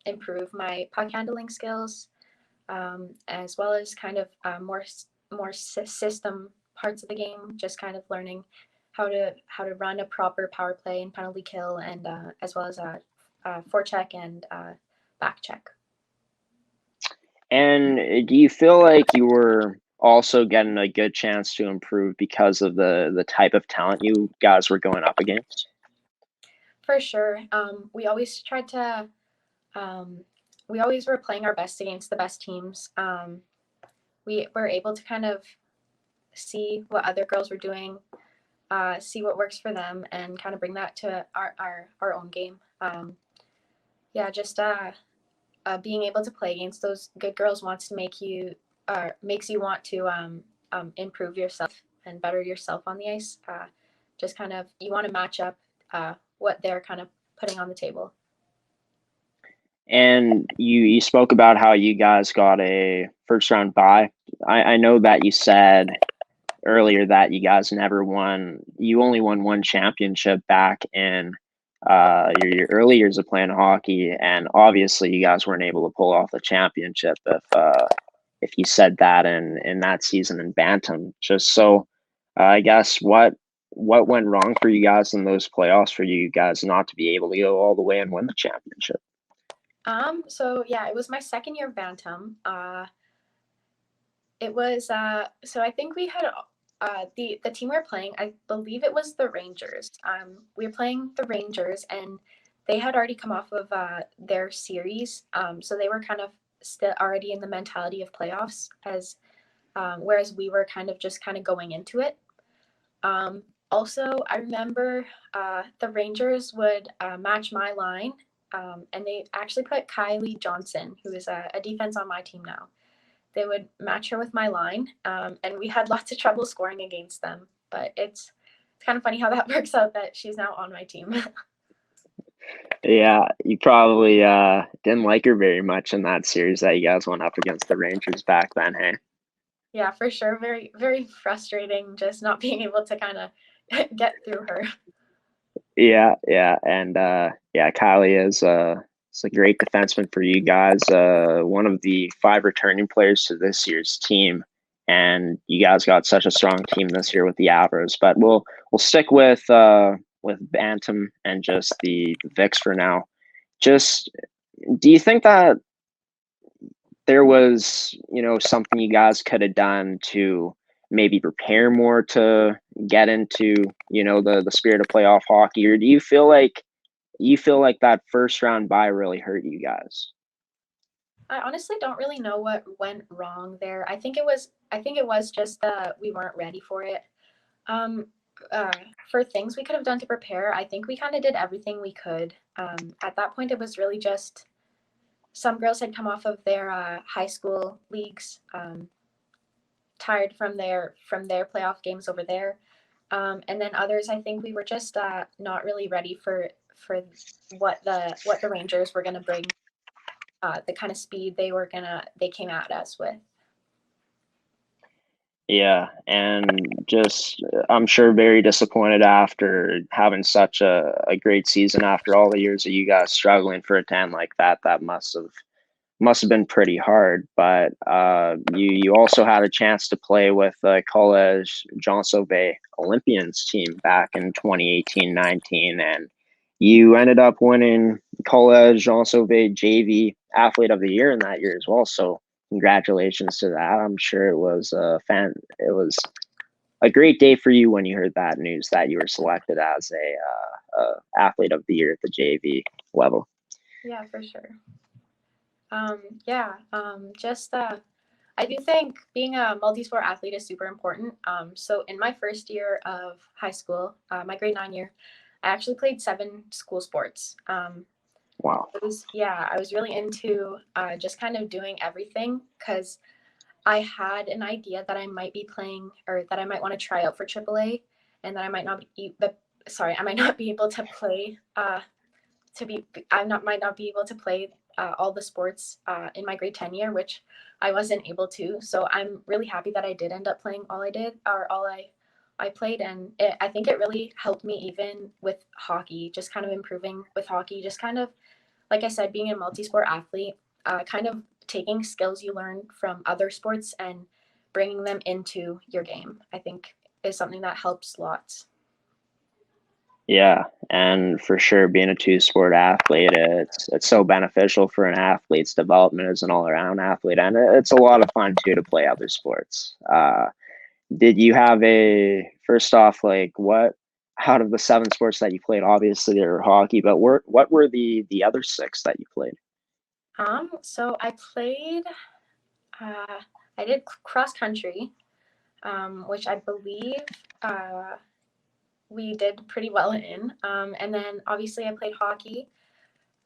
improve my puck handling skills, as well as kind of more system parts of the game, just kind of learning how to run a proper power play and penalty kill, and as well as a forecheck and back check. And do you feel like you were also getting a good chance to improve because of the type of talent you guys were going up against? For sure. We always we always were playing our best against the best teams. we were able to kind of see what other girls were doing, see what works for them, and kind of bring that to our own game. Yeah, just being able to play against those good girls makes you want to improve yourself and better yourself on the ice. Just kind of, you want to match up what they're kind of putting on the table. And you spoke about how you guys got a first round bye. I know that you said earlier that you guys you only won one championship back in your early years of playing hockey, and obviously you guys weren't able to pull off the championship if you said that in that season in Bantam. Just so I guess what went wrong for you guys in those playoffs for you guys not to be able to go all the way and win the championship? So yeah, it was my second year of Bantam. It was so I think we had the team we were playing, I believe it was the Rangers. We were playing the Rangers, and they had already come off of their series, so they were kind of still already in the mentality of playoffs, as whereas we were kind of going into it. Also, I remember the Rangers would match my line, and they actually put Kylie Johnson, who is a defense on my team now. They would match her with my line, and we had lots of trouble scoring against them. But it's kind of funny how that works out, that she's now on my team. Yeah, you probably didn't like her very much in that series that you guys went up against the Rangers back then, hey? Yeah, for sure. Very, very frustrating just not being able to kind of get through her. Yeah, and Kylie is a great defenseman for you guys. One of the 5 returning players to this year's team, and you guys got such a strong team this year with the Avros. But we'll stick with Bantam and just the Vics for now. Just, do you think that there was something you guys could have done to maybe prepare more to get into the spirit of playoff hockey, or do you feel like that first round bye really hurt you guys? I honestly don't really know what went wrong there. I think it was just that we weren't ready for it. For things we could have done to prepare, I think we kind of did everything we could. At that point, it was really just some girls had come off of their high school leagues, tired from their playoff games over there, and then others, I think we were just not really ready for what the Rangers were going to bring, the kind of speed they came at us with. Yeah, and just I'm sure very disappointed after having such a great season after all the years of you guys struggling for a 10 like that. That must have been pretty hard. But you also had a chance to play with the Collège Jeanne-Sauvé Olympians team back in 2018-19, and you ended up winning Collège Jeanne-Sauvé JV Athlete of the Year in that year as well. So congratulations to that. I'm sure it was a great day for you when you heard that news that you were selected as a Athlete of the Year at the JV level. Yeah, for sure. I do think being a multi-sport athlete is super important. So in my first year of high school, my grade 9 year, I actually played 7 school sports. Wow. I was really into just kind of doing everything, because I had an idea that I might be playing, or that I might want to try out for AAA, and that I might not be able to play might not be able to play all the sports in my grade 10 year, which I wasn't able to. So I'm really happy that I did end up playing all I played, and I think it really helped me even with hockey, just kind of improving with hockey, just kind of, like I said, being a multi-sport athlete, kind of taking skills you learn from other sports and bringing them into your game, I think is something that helps lots. Yeah, and for sure, being a 2-sport athlete, it's so beneficial for an athlete's development as an all-around athlete, and it's a lot of fun too to play other sports. Did you have first off, like, what out of the 7 sports that you played? Obviously, there were hockey, but what were the other 6 that you played? So I played I did cross country, which I believe we did pretty well in. And then obviously I played hockey.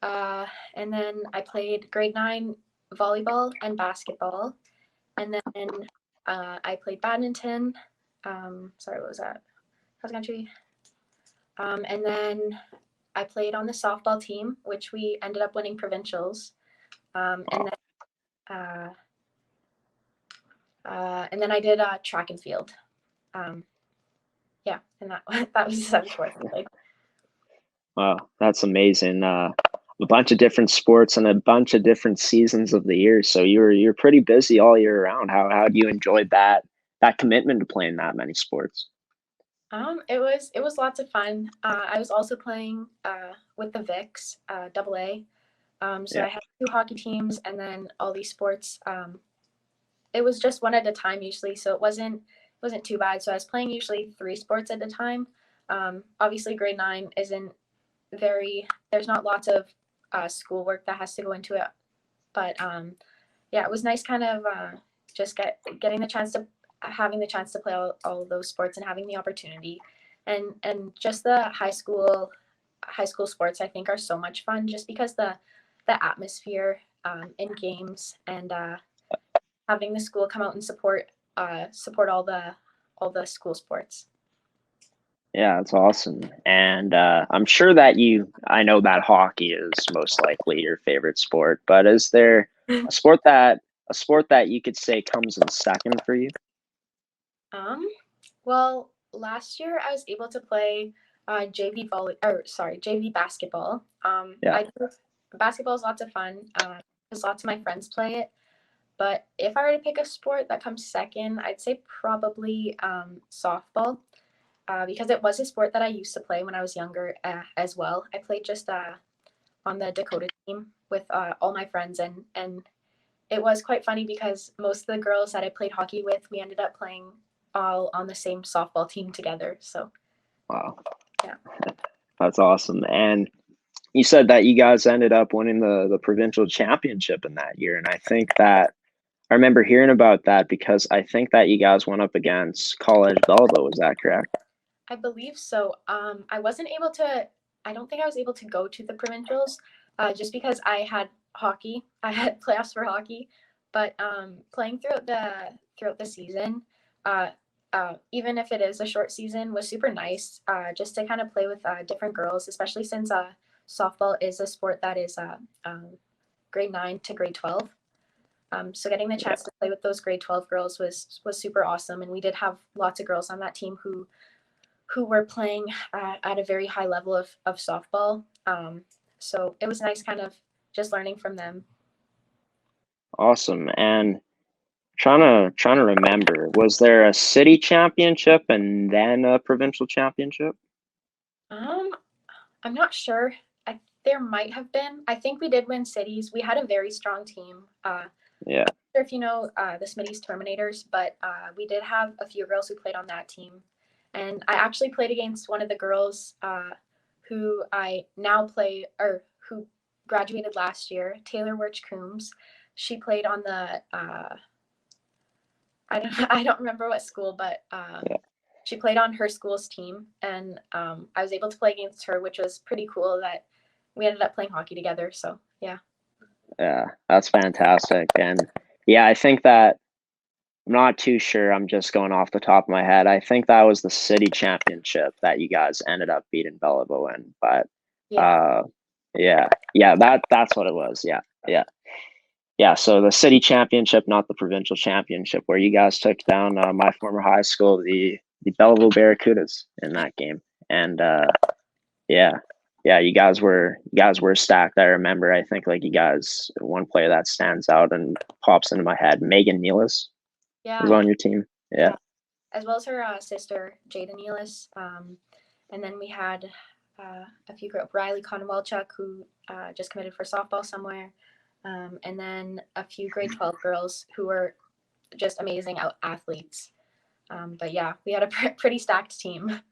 And then I played grade 9 volleyball and basketball. And then I played badminton. Sorry, what was that? Cross country. And then I played on the softball team, which we ended up winning provincials. And then I did track and field. Yeah, and that was the 7 sports I played. Wow, that's amazing. A bunch of different sports and a bunch of different seasons of the year. So you're pretty busy all year round. How do you enjoy that commitment to playing that many sports? It was lots of fun. I was also playing with the Vics, AA. So I had 2 hockey teams and then all these sports. It was just one at a time usually, so it wasn't too bad. So I was playing usually 3 sports at a time. Obviously grade 9 isn't there's not lots of schoolwork that has to go into it, but yeah, it was nice kind of just having the chance to play all of those sports and having the opportunity, and just the high school sports I think are so much fun just because the atmosphere in games and having the school come out and support all the school sports. Yeah, that's awesome. And I'm sure that I know that hockey is most likely your favorite sport, but is there a sport that you could say comes in second for you? Well, last year I was able to play JV basketball. Basketball is lots of fun because lots of my friends play it. But if I were to pick a sport that comes second, I'd say probably softball. Because it was a sport that I used to play when I was younger as well. I played just on the Dakota team with all my friends, and it was quite funny because most of the girls that I played hockey with, we ended up playing all on the same softball team together. So, wow, yeah, that's awesome. And you said that you guys ended up winning the provincial championship in that year, and I think that I remember hearing about that because I think that you guys went up against Collège Jeanne-Sauvé. Was that correct? I believe so. I don't think I was able to go to the provincials just because I had hockey. I had playoffs for hockey, but playing throughout the season, even if it is a short season, was super nice just to kind of play with different girls, especially since softball is a sport that is grade 9 to grade 12. So getting the chance to play with those grade 12 girls was super awesome, and we did have lots of girls on that team who were playing at a very high level of softball. So it was nice kind of just learning from them. Awesome. And trying to remember, was there a city championship and then a provincial championship? I'm not sure. There might have been. I think we did win cities. We had a very strong team. Yeah. I'm not sure if you know the Smitty's Terminators, but we did have a few girls who played on that team. And I actually played against one of the girls who I now play, or who graduated last year, Taylor Wirch Coombs. She played on the I don't remember what school, but she played on her school's team, and I was able to play against her, which was pretty cool that we ended up playing hockey together. So yeah. Yeah, that's fantastic. And yeah, I think that I'm not too sure. I'm just going off the top of my head. I think that was the city championship that you guys ended up beating Belleville in. But that's what it was. Yeah. So the city championship, not the provincial championship, where you guys took down my former high school, the Belleville Barracudas, in that game. And you guys were stacked. I remember. I think like you guys, one player that stands out and pops into my head, Megan Nealis. Yeah. Was on your team. Yeah. As well as her sister, Jada Nealis. And then we had a few girls, Riley Conwalchuk, who just committed for softball somewhere. And then a few grade 12 girls who were just amazing athletes. But yeah, we had a pretty stacked team.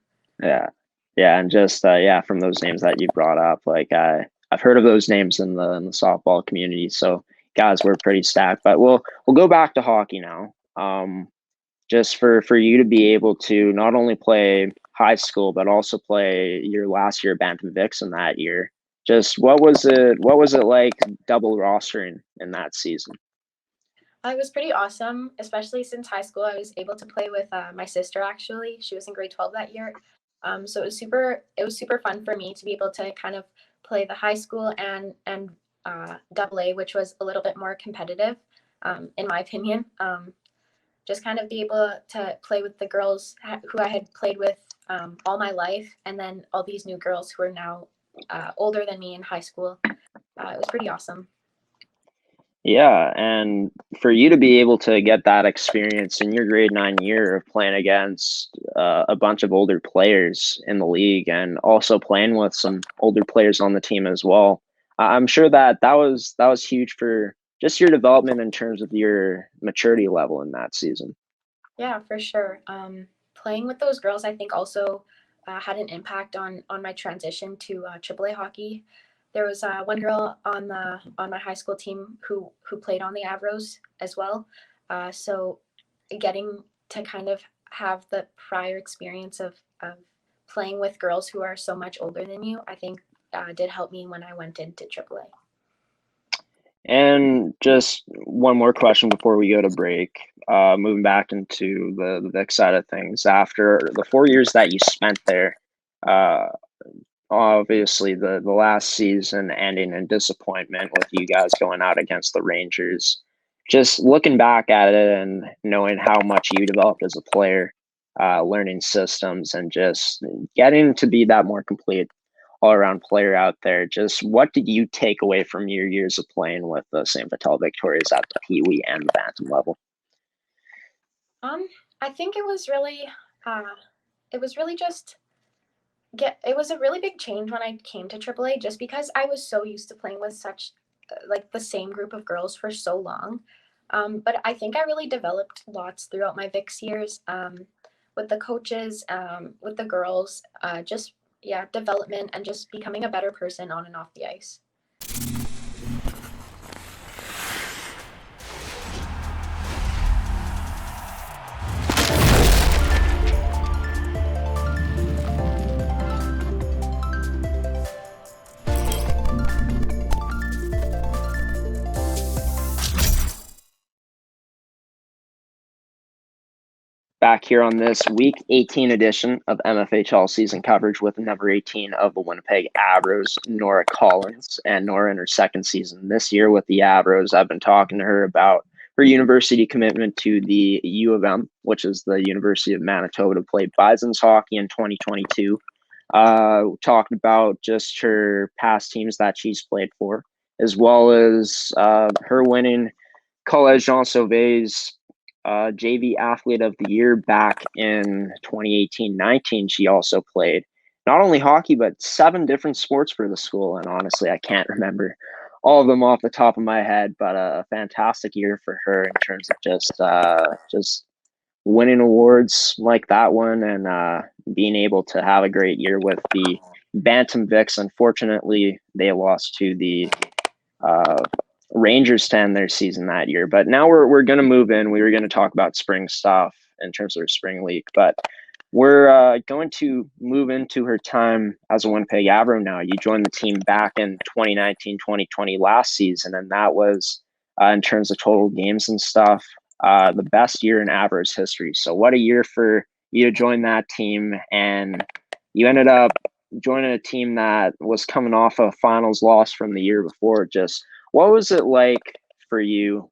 Yeah. And just from those names that you brought up, like I've heard of those names in the softball community. So guys were pretty stacked. But we'll go back to hockey now. Just for you to be able to not only play high school but also play your last year Bantam Vixen that year. Just what was it like double rostering in that season? It was pretty awesome, especially since high school. I was able to play with my sister. Actually, she was in grade 12 that year. So it was super fun for me to be able to kind of play the high school and double A, which was a little bit more competitive, in my opinion. Just kind of be able to play with the girls who I had played with all my life, and then all these new girls who are now older than me in high school. It was pretty awesome. Yeah, and for you to be able to get that experience in your grade 9 year of playing against a bunch of older players in the league and also playing with some older players on the team as well, I'm sure that was huge for just your development in terms of your maturity level in that season. Yeah, for sure. Playing with those girls, I think also had an impact on my transition to AAA hockey. There was one girl on my high school team who played on the Avros as well. So getting to kind of have the prior experience of playing with girls who are so much older than you, I think did help me when I went into AAA. And just one more question before we go to break. Moving back into the Vic side of things, after the 4 years that you spent there, obviously the last season ending in disappointment with you guys going out against the Rangers. Just looking back at it and knowing how much you developed as a player, learning systems and just getting to be that more complete all-around player out there. Just what did you take away from your years of playing with the St. Vital Victorias at the Peewee and the Bantam level? I think it was really just it was a really big change when I came to AAA, just because I was so used to playing with such like the same group of girls for so long. But I think I really developed lots throughout my VIX years, with the coaches, with the girls, just development and just becoming a better person on and off the ice. Back here on this week 18 edition of MFHL Season Coverage with number 18 of the Winnipeg Avros, Norah Collins. And Norah in her second season this year with the Avros. I've been talking to her about her university commitment to the U of M, which is the University of Manitoba, to play Bisons hockey in 2022. Talked about just her past teams that she's played for, as well as her winning Collège Jeanne-Sauvé's JV Athlete of the Year back in 2018-19. She also played not only hockey, but 7 different sports for the school. And honestly, I can't remember all of them off the top of my head, but a fantastic year for her in terms of just winning awards like that one and being able to have a great year with the Bantam Vics. Unfortunately, they lost to the Rangers to end their season that year. But now we're going to move in. We were going to talk about spring stuff in terms of her spring league, but we're going to move into her time as a Winnipeg Avro now. You joined the team back in 2019-2020 last season, and that was, in terms of total games and stuff, the best year in Avro's history. So what a year for you to join that team, and you ended up joining a team that was coming off a finals loss from the year before. Just what was it like for you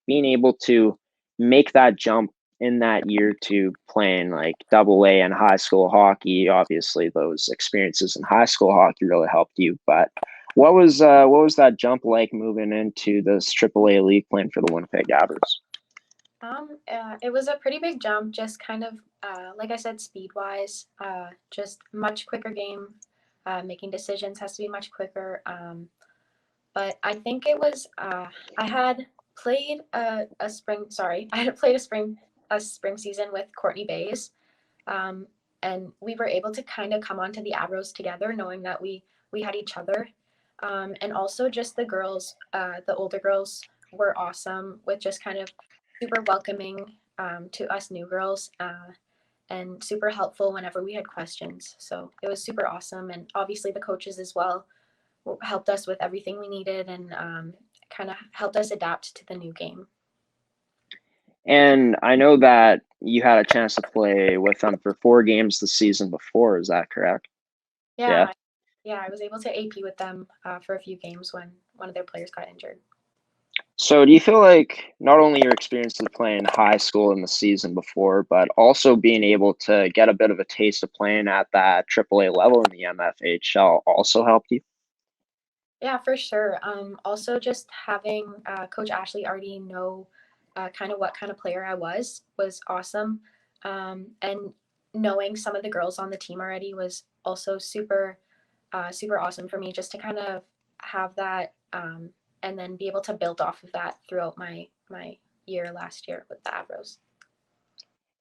being able to make that jump in that year to playing like double A and high school hockey? Obviously, those experiences in high school hockey really helped you, but what was that jump like moving into this AAA league playing for the Winnipeg Avros? It was a pretty big jump, just kind of, like I said, speed-wise, just much quicker game. Making decisions has to be much quicker. But I think it was, I had played a spring season with Courtney Bays. And we were able to kind of come onto the Avros together, knowing that we had each other. And also just the girls, the older girls were awesome with just kind of super welcoming to us new girls and super helpful whenever we had questions. So it was super awesome. And obviously the coaches as well helped us with everything we needed and kind of helped us adapt to the new game. And I know that you had a chance to play with them for 4 games the season before. Is that correct? Yeah. Yeah, I was able to AP with them for a few games when one of their players got injured. So do you feel like not only your experience of playing high school in the season before, but also being able to get a bit of a taste of playing at that AAA level in the MFHL also helped you? Yeah, for sure. Also, just having Coach Ashley already know kind of what kind of player I was awesome. And knowing some of the girls on the team already was also super awesome for me just to kind of have that and then be able to build off of that throughout my year last year with the Avros.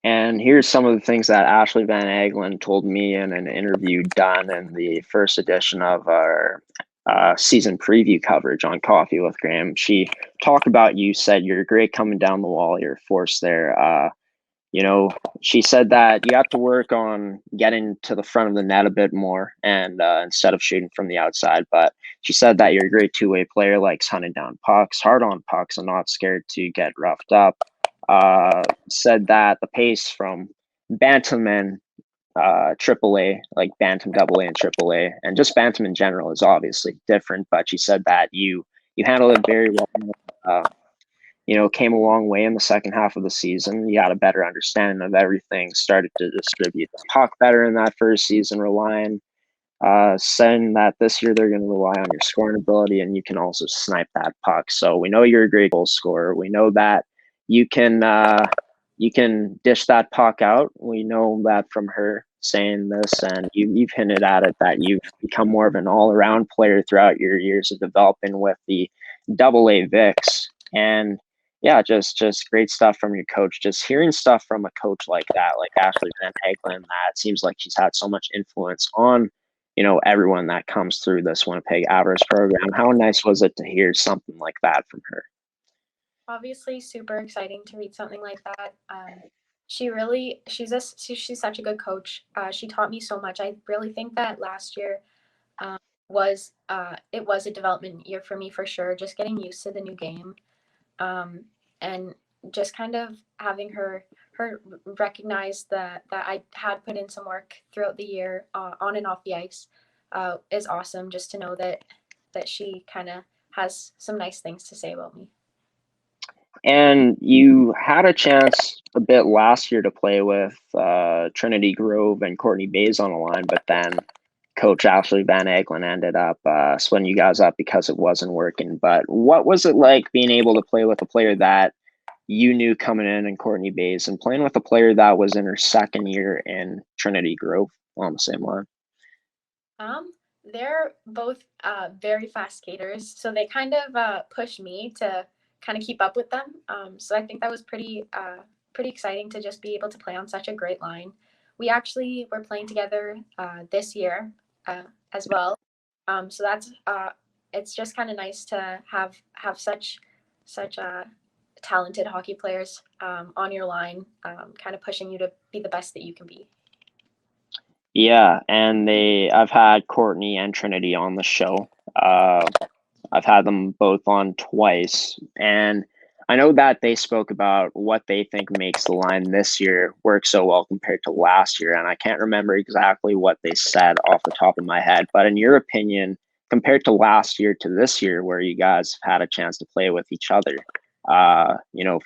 And here's some of the things that Ashley Van Aglen told me in an interview done in the first edition of our season preview coverage on Coffee with Graeme. She talked about you, said you're great coming down the wall, you're a force there. She said that you have to work on getting to the front of the net a bit more and instead of shooting from the outside. But she said that you're a great two-way player, likes hunting down pucks, hard on pucks, and not scared to get roughed up. Said that the pace from Bantam and AAA, like Bantam AA and AAA, and just Bantam in general is obviously different. But she said that you handled it very well. Came a long way in the second half of the season. You had a better understanding of everything, started to distribute the puck better in that first season, saying that this year they're going to rely on your scoring ability and you can also snipe that puck. So we know you're a great goal scorer. We know that you can dish that puck out. We know that from her saying this, and you've hinted at it that you've become more of an all-around player throughout your years of developing with the AA Vicks. And yeah, just great stuff from your coach. Just hearing stuff from a coach like that, like Ashley Van Hagelen, that seems like she's had so much influence on, everyone that comes through this Winnipeg Avros program. How nice was it to hear something like that from her? Obviously, super exciting to read something like that. She's such a good coach. She taught me so much. I really think that last year um, it was a development year for me for sure. Just getting used to the new game, and just kind of having her recognize that I had put in some work throughout the year on and off the ice is awesome. Just to know that she kind of has some nice things to say about me. And you had a chance a bit last year to play with Trinity Grove and Courtney Bays on the line, but then Coach Ashley Van Aglen ended up splitting you guys up because it wasn't working. But what was it like being able to play with a player that you knew coming in Courtney Bays and playing with a player that was in her second year in Trinity Grove on the same line? They're both very fast skaters, so they kind of pushed me to kind of keep up with them. So I think that was pretty exciting to just be able to play on such a great line. We actually were playing together this year as well. So that's it's just kind of nice to have such talented hockey players on your line, kind of pushing you to be the best that you can be. Yeah, and I've had Courtney and Trinity on the show. I've had them both on twice, and I know that they spoke about what they think makes the line this year work so well compared to last year, and I can't remember exactly what they said off the top of my head, but in your opinion, compared to last year to this year, where you guys have had a chance to play with each other,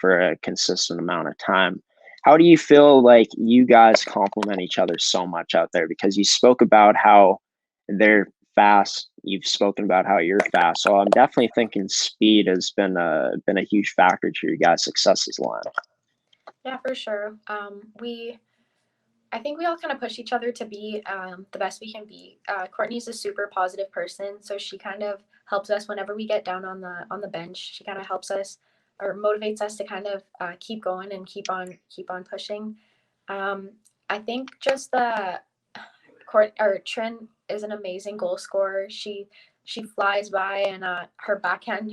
for a consistent amount of time, how do you feel like you guys complement each other so much out there? Because you spoke about how they're fast. You've spoken about how you're fast. So I'm definitely thinking speed has been a huge factor to your guys' success as line. Yeah, for sure. I think we all kind of push each other to be the best we can be. Courtney's a super positive person, so she kind of helps us whenever we get down on the bench. She kind of helps us or motivates us to kind of keep going and keep on pushing. I think just Trin is an amazing goal scorer. She she flies by, and her backhand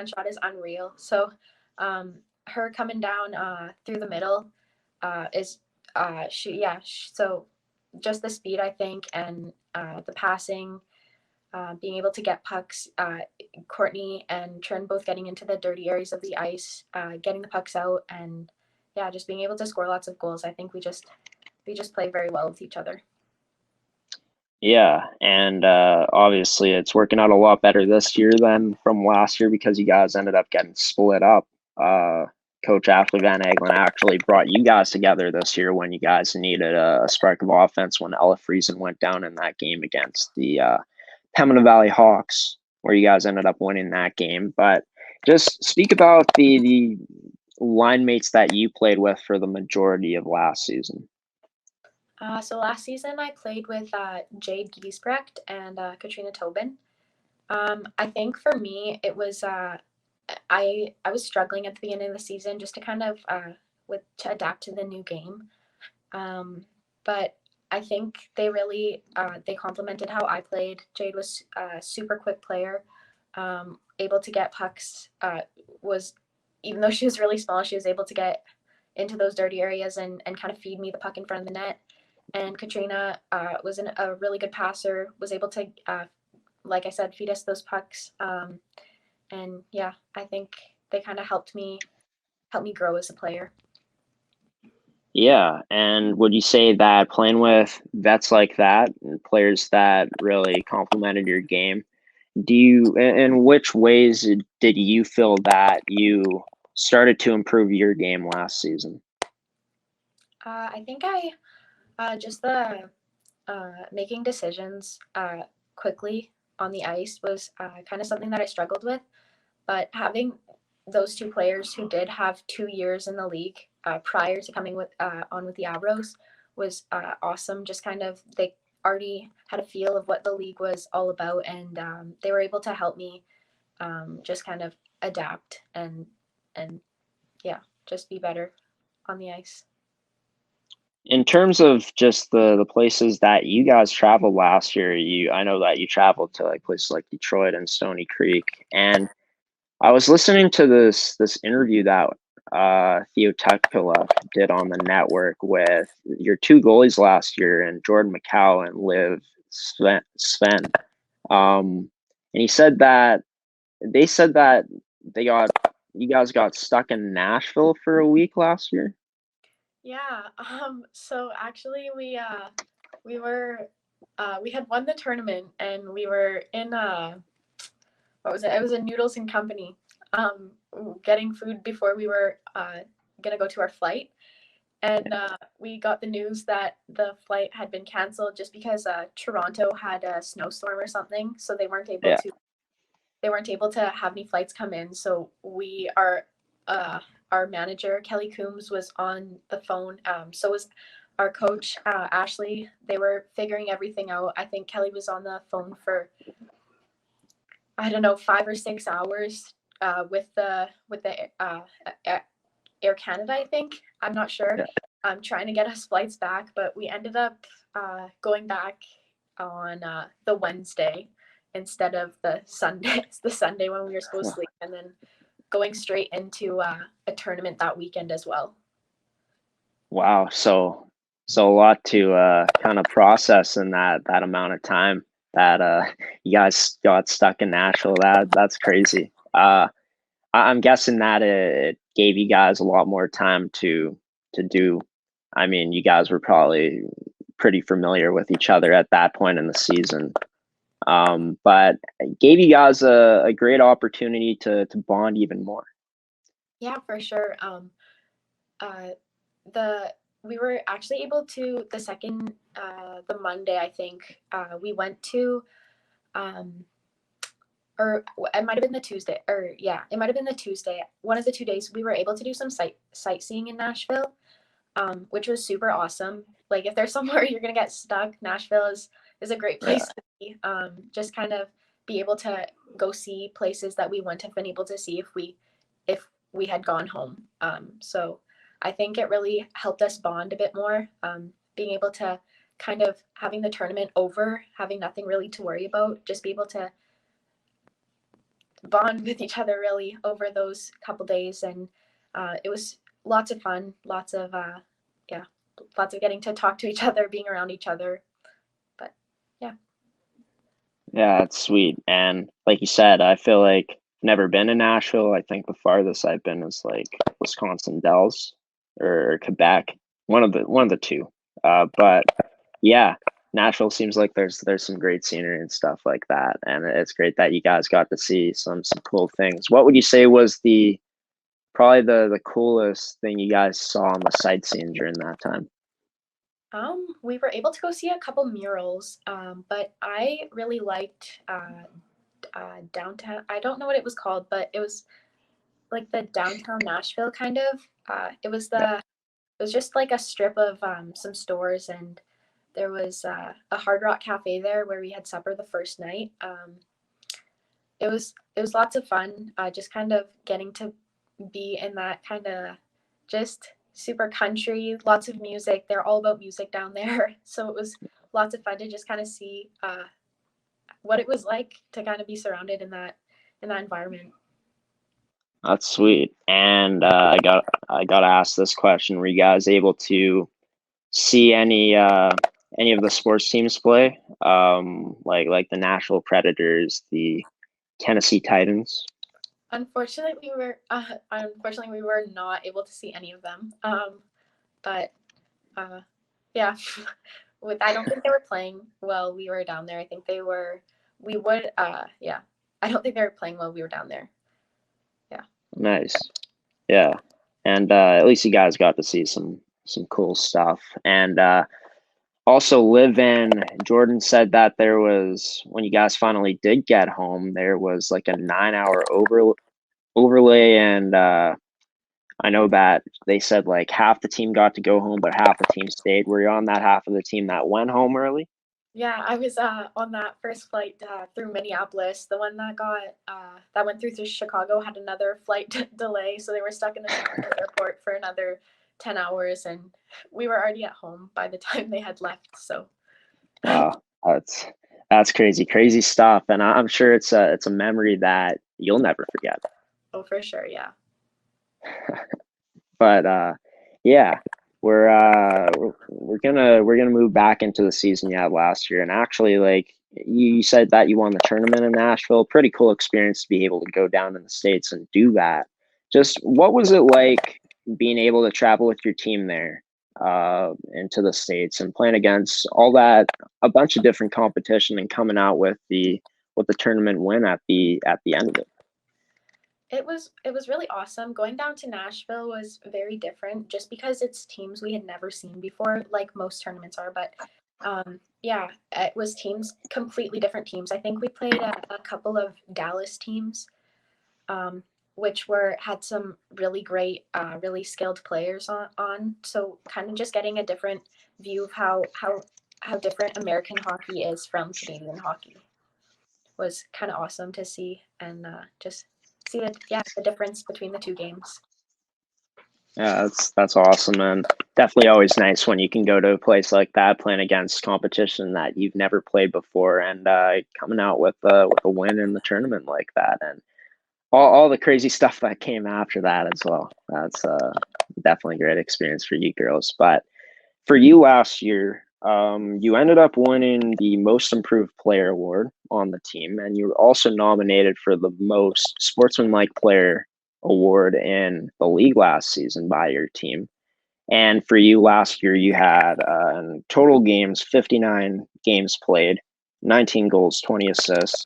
shot is unreal. So her coming down through the middle is so just the speed, I think, and the passing, being able to get pucks, Courtney and Trin both getting into the dirty areas of the ice, getting the pucks out, and just being able to score lots of goals. I think we just play very well with each other. Yeah, and obviously it's working out a lot better this year than from last year because you guys ended up getting split up. Coach Ashley Van Aglen actually brought you guys together this year when you guys needed a spark of offense when Ella Friesen went down in that game against the Pembina Valley Hawks, where you guys ended up winning that game. But just speak about the line mates that you played with for the majority of last season. So last season I played with Jade Giesbrecht and Katrina Tobin. I think for me it was I was struggling at the beginning of the season just to kind of to adapt to the new game, but I think they really they complemented how I played. Jade was a super quick player, able to get pucks. Even though she was really small, she was able to get into those dirty areas and kind of feed me the puck in front of the net. And Katrina was a really good passer, was able to, like I said, feed us those pucks. And I think they kind of helped me grow as a player. Yeah, and would you say that playing with vets like that, and players that really complemented your game, in which ways did you feel that you started to improve your game last season? I think just the making decisions quickly on the ice was kind of something that I struggled with. But having those two players who did have 2 years in the league prior to coming on with the Avros was awesome. Just kind of, they already had a feel of what the league was all about, and they were able to help me just kind of adapt and just be better on the ice. In terms of just the places that you guys traveled last year, I know that you traveled to like places like Detroit and Stony Creek, and I was listening to this interview that Theo Tuckpilla did on the network with your two goalies last year, and Jordan McCow and Liv Sven. And he said that you guys got stuck in Nashville for a week last year. Yeah. So actually, we had won the tournament, and we were in what was it? It was a Noodles and Company, getting food before we were gonna go to our flight, and we got the news that the flight had been canceled just because Toronto had a snowstorm or something, so they weren't able to have any flights come in. So our manager Kelly Coombs was on the phone. So was our coach Ashley. They were figuring everything out. I think Kelly was on the phone for, I don't know, 5 or 6 hours with the Air Canada, I think. I'm not sure. Yeah. Trying to get us flights back, but we ended up going back on the Wednesday instead of the Sunday when we were supposed to leave, and then going straight into a tournament that weekend as well. Wow, so a lot to kind of process in that amount of time that you guys got stuck in Nashville. That's crazy. I'm guessing that it gave you guys a lot more time to do. I mean, you guys were probably pretty familiar with each other at that point in the season. But it gave you guys a great opportunity to bond even more. Yeah, for sure. We were actually able to, the Monday, I think, we went to, or it might have been the Tuesday, it might have been the Tuesday. One of the 2 days we were able to do some sightseeing in Nashville, which was super awesome. Like, if there's somewhere you're gonna get stuck, Nashville is a great place to be. Just kind of be able to go see places that we wouldn't have been able to see if we had gone home. So I think it really helped us bond a bit more, being able to kind of having the tournament over, having nothing really to worry about, just be able to bond with each other really over those couple days, and it was lots of fun, lots of getting to talk to each other, being around each other. But Yeah, it's sweet. And like you said, I feel like never been to Nashville. I think the farthest I've been is like Wisconsin Dells or Quebec, one of the two. But yeah, Nashville seems like there's some great scenery and stuff like that, and it's great that you guys got to see some cool things. What would you say was probably the coolest thing you guys saw on the sightseeing during that time? we were able to go see a couple murals, but I really liked downtown. I don't know what it was called, but it was like the downtown Nashville kind of. It was just like a strip of some stores, and there was a Hard Rock Cafe there where we had supper the first night. It was lots of fun, just kind of getting to be in that kind of just super country, lots of music. They're all about music down there, so it was lots of fun to just kind of see what it was like to kind of be surrounded in that environment. That's sweet. And I got to ask this question: were you guys able to see any of the sports teams play? Like the Nashville Predators, the Tennessee Titans. Unfortunately, we were not able to see any of them. But yeah, I don't think they were playing while we were down there. I think they were. We would. Yeah, I don't think they were playing while we were down there. Yeah. Nice. Yeah. And at least you guys got to see some cool stuff. And also live in Jordan said that there was, when you guys finally did get home, there was like a 9 hour overlay, and I know that they said like half the team got to go home, but half the team stayed. Were you on that half of the team that went home early? Yeah, I was on that first flight through Minneapolis. The one that went through Chicago had another flight delay, so they were stuck in the Chicago airport for another 10 hours, and we were already at home by the time they had left. So Wow, that's crazy stuff, and I'm sure it's a memory that you'll never forget. oh, for sure, yeah. But yeah, we're gonna move back into the season you had last year, and actually, like you said that you won the tournament in Nashville. Pretty cool experience to be able to go down in the States and do that. Just what was it like being able to travel with your team there into the States and playing against all that, a bunch of different competition, and coming out with the tournament win at the end of it? It was really awesome. Going down to Nashville was very different just because it's teams we had never seen before, like most tournaments are. But yeah, it was completely different teams. I think we played a couple of Dallas teams, which had some really great, really skilled players on. So kind of just getting a different view of how different American hockey is from Canadian hockey was kind of awesome to see, and just see the difference between the two games. Yeah, that's awesome, and definitely always nice when you can go to a place like that, playing against competition that you've never played before, and coming out with a win in the tournament like that, and all the crazy stuff that came after that as well. That's definitely a great experience for you girls. But for you last year, you ended up winning the Most Improved Player award on the team, and you were also nominated for the Most Sportsmanlike Player award in the league last season by your team. And for you last year, you had total games, 59 games played, 19 goals, 20 assists,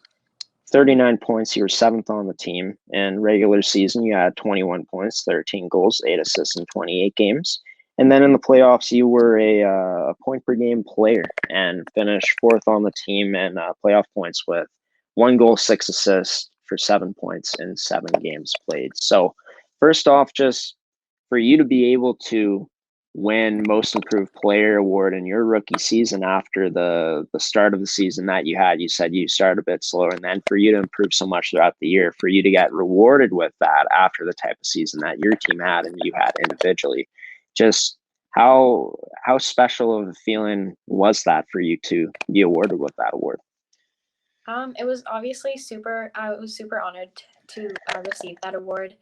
39 points. You were seventh on the team. In regular season, you had 21 points, 13 goals, 8 assists in 28 games. And then in the playoffs, you were a point per game player and finished fourth on the team in playoff points with 1 goal, 6 assists for 7 points in 7 games played. So, first off, just for you to be able to win Most Improved Player award in your rookie season after the start of the season that you said you started a bit slower, and then for you to improve so much throughout the year, for you to get rewarded with that after the type of season that your team had and you had individually, just how special of a feeling was that for you to be awarded with that award? It was obviously I was super honored to receive that award.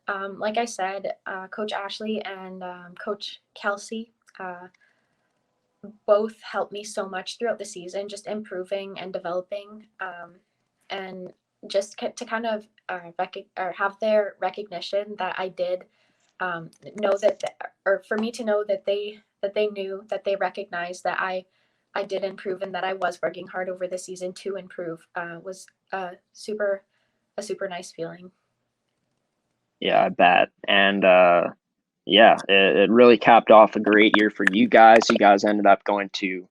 Like I said, Coach Ashley and Coach Kelsey both helped me so much throughout the season, just improving and developing, and just to kind of or have their recognition that I did know or for me to know that they knew, that they recognized that I did improve and that I was working hard over the season to improve was a super nice feeling. Yeah, I bet. And yeah, it really capped off a great year for you guys. You guys ended up going to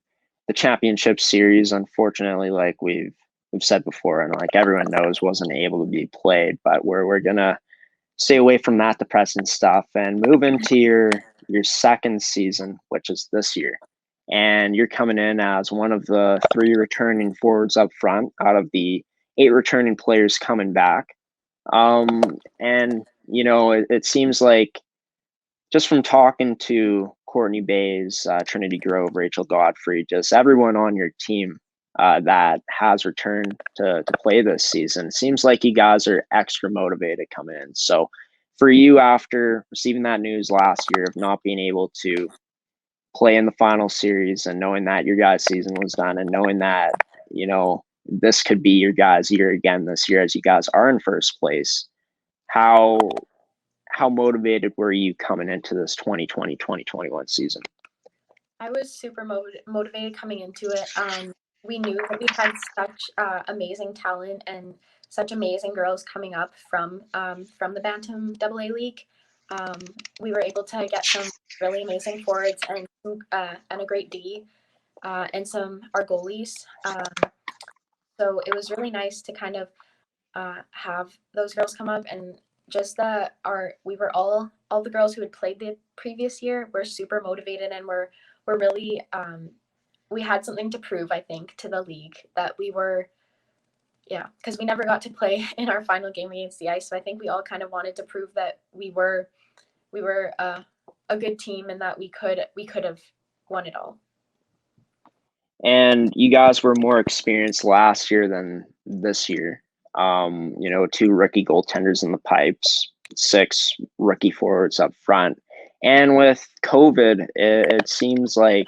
the championship series. Unfortunately, like we've said before, and like everyone knows, wasn't able to be played. But we're gonna stay away from that depressing stuff and move into your second season, which is this year. And you're coming in as one of the 3 returning forwards up front out of the 8 returning players coming back. And it seems like just from talking to Courtney Bays, Trinity Grove, Rachel Godfrey, just everyone on your team that has returned to play this season, it seems like you guys are extra motivated coming in. So for you, after receiving that news last year of not being able to play in the final series and knowing that your guys' season was done and knowing that, this could be your guys' year again this year as you guys are in first place, how motivated were you coming into this 2020-2021 season? I was super motivated coming into it. We knew that we had such amazing talent and such amazing girls coming up from the Bantam AA League. We were able to get some really amazing forwards and a great D and our goalies. So it was really nice to kind of have those girls come up, and just we were all the girls who had played the previous year were super motivated, and we're really we had something to prove, I think, to the league, that we were, because we never got to play in our final game against the Ice. So I think we all kind of wanted to prove that we were a good team and that we could have won it all. And you guys were more experienced last year than this year. 2 rookie goaltenders in the pipes, 6 rookie forwards up front. And with COVID, it seems like,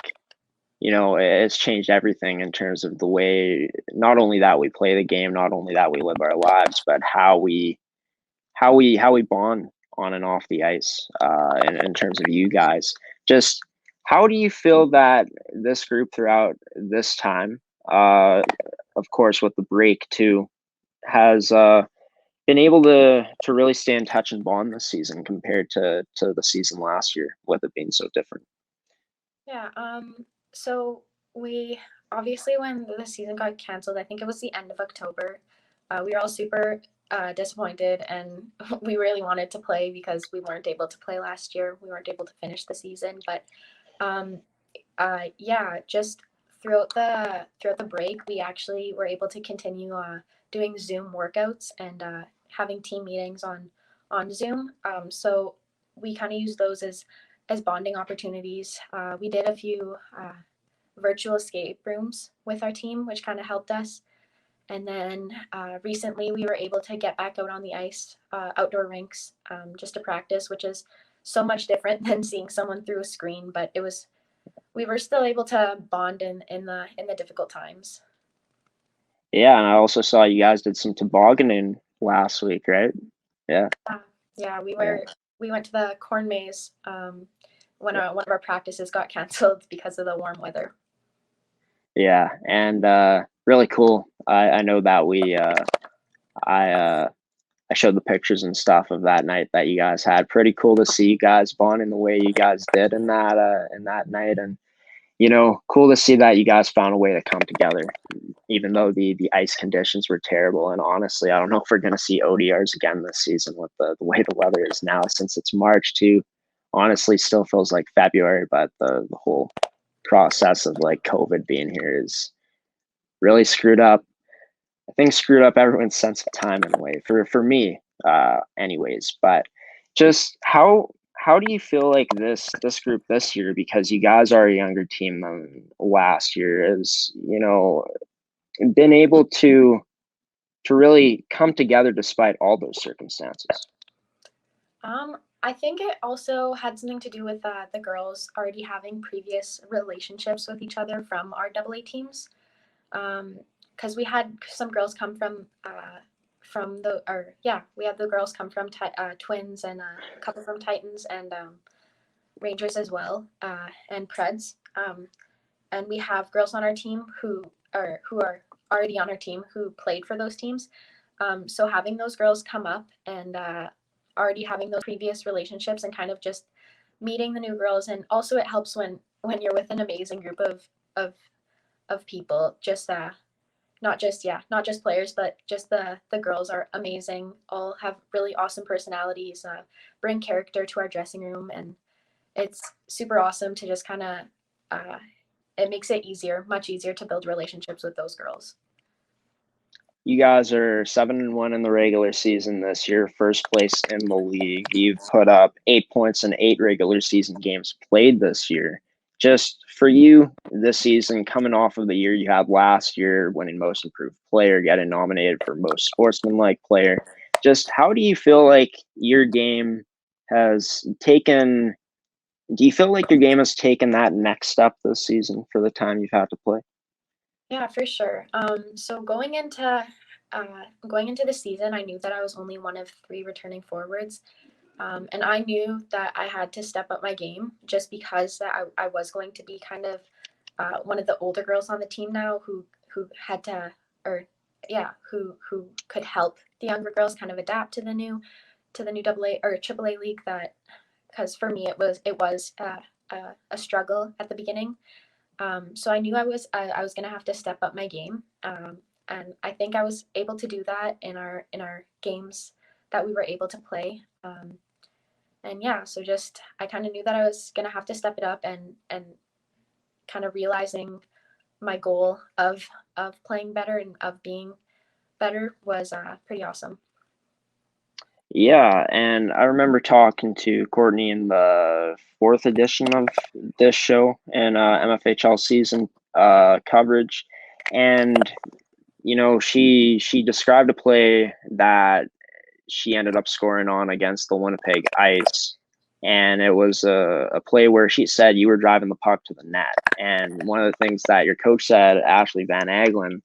it's changed everything in terms of the way, not only that we play the game, not only that we live our lives, but how we bond on and off the ice, in terms of you guys. Just how do you feel that this group throughout this time, of course, with the break too, has been able to really stay in touch and bond this season compared to the season last year, with it being so different? Yeah. So we obviously, when the season got canceled, I think it was the end of October. We were all super disappointed, and we really wanted to play because we weren't able to play last year. We weren't able to finish the season, but just throughout the break, we actually were able to continue doing Zoom workouts and having team meetings on Zoom. So we kind of used those as bonding opportunities. We did a few virtual escape rooms with our team, which kind of helped us. And then recently we were able to get back out on the ice, outdoor rinks, just to practice, which is so much different than seeing someone through a screen. But we were still able to bond in the difficult times. Yeah, and I also saw you guys did some tobogganing last week, right? Yeah. Yeah, we went to the corn maze when one of our practices got canceled because of the warm weather. Yeah, and really cool. I know that I showed the pictures and stuff of that night that you guys had. Pretty cool to see you guys bonding the way you guys did in that night, and cool to see that you guys found a way to come together, even though the ice conditions were terrible. And honestly, I don't know if we're going to see ODRs again this season with the way the weather is now, since it's March too. Honestly, still feels like February, but the whole process of like COVID being here is really screwed up. I think screwed up everyone's sense of time in a way, for me, anyways. But just how do you feel like this group this year, because you guys are a younger team than last year, is been able to really come together despite all those circumstances? I think it also had something to do with the girls already having previous relationships with each other from our AA teams. Because we had some girls come we had the girls come from Twins and a couple from Titans and Rangers as well, and Preds. And we have girls on our team who are already on our team who played for those teams. So having those girls come up and already having those previous relationships and kind of just meeting the new girls, and also it helps when you're with an amazing group of people, just not just players, but just the girls are amazing, all have really awesome personalities, bring character to our dressing room, and it's super awesome to just kind of it makes it much easier to build relationships with those girls. You guys are 7-1 in the regular season this year, first place in the league. You've put up 8 points in 8 regular season games played this year. Just for you this season, coming off of the year you had last year, winning most improved player, getting nominated for most sportsmanlike player, just how do you feel like your game has taken, do you feel like your game has taken that next step this season for the time you've had to play? Yeah, for sure. So going into the season, I knew that I was only one of 3 returning forwards, and I knew that I had to step up my game just because that I was going to be kind of one of the older girls on the team now who had to, who could help the younger girls kind of adapt to the new AA or AAA league. That because for me it was a struggle at the beginning. So I knew I was going to have to step up my game, and I think I was able to do that in our games that we were able to play. And yeah, so just I kind of knew that I was going to have to step it up, and kind of realizing my goal of playing better and of being better was pretty awesome. Yeah, and I remember talking to Courtney in the 4th edition of this show in MFHL Season Coverage, and she described a play that she ended up scoring on against the Winnipeg Ice, and it was a play where she said you were driving the puck to the net, and one of the things that your coach said, Ashley Van Aglen,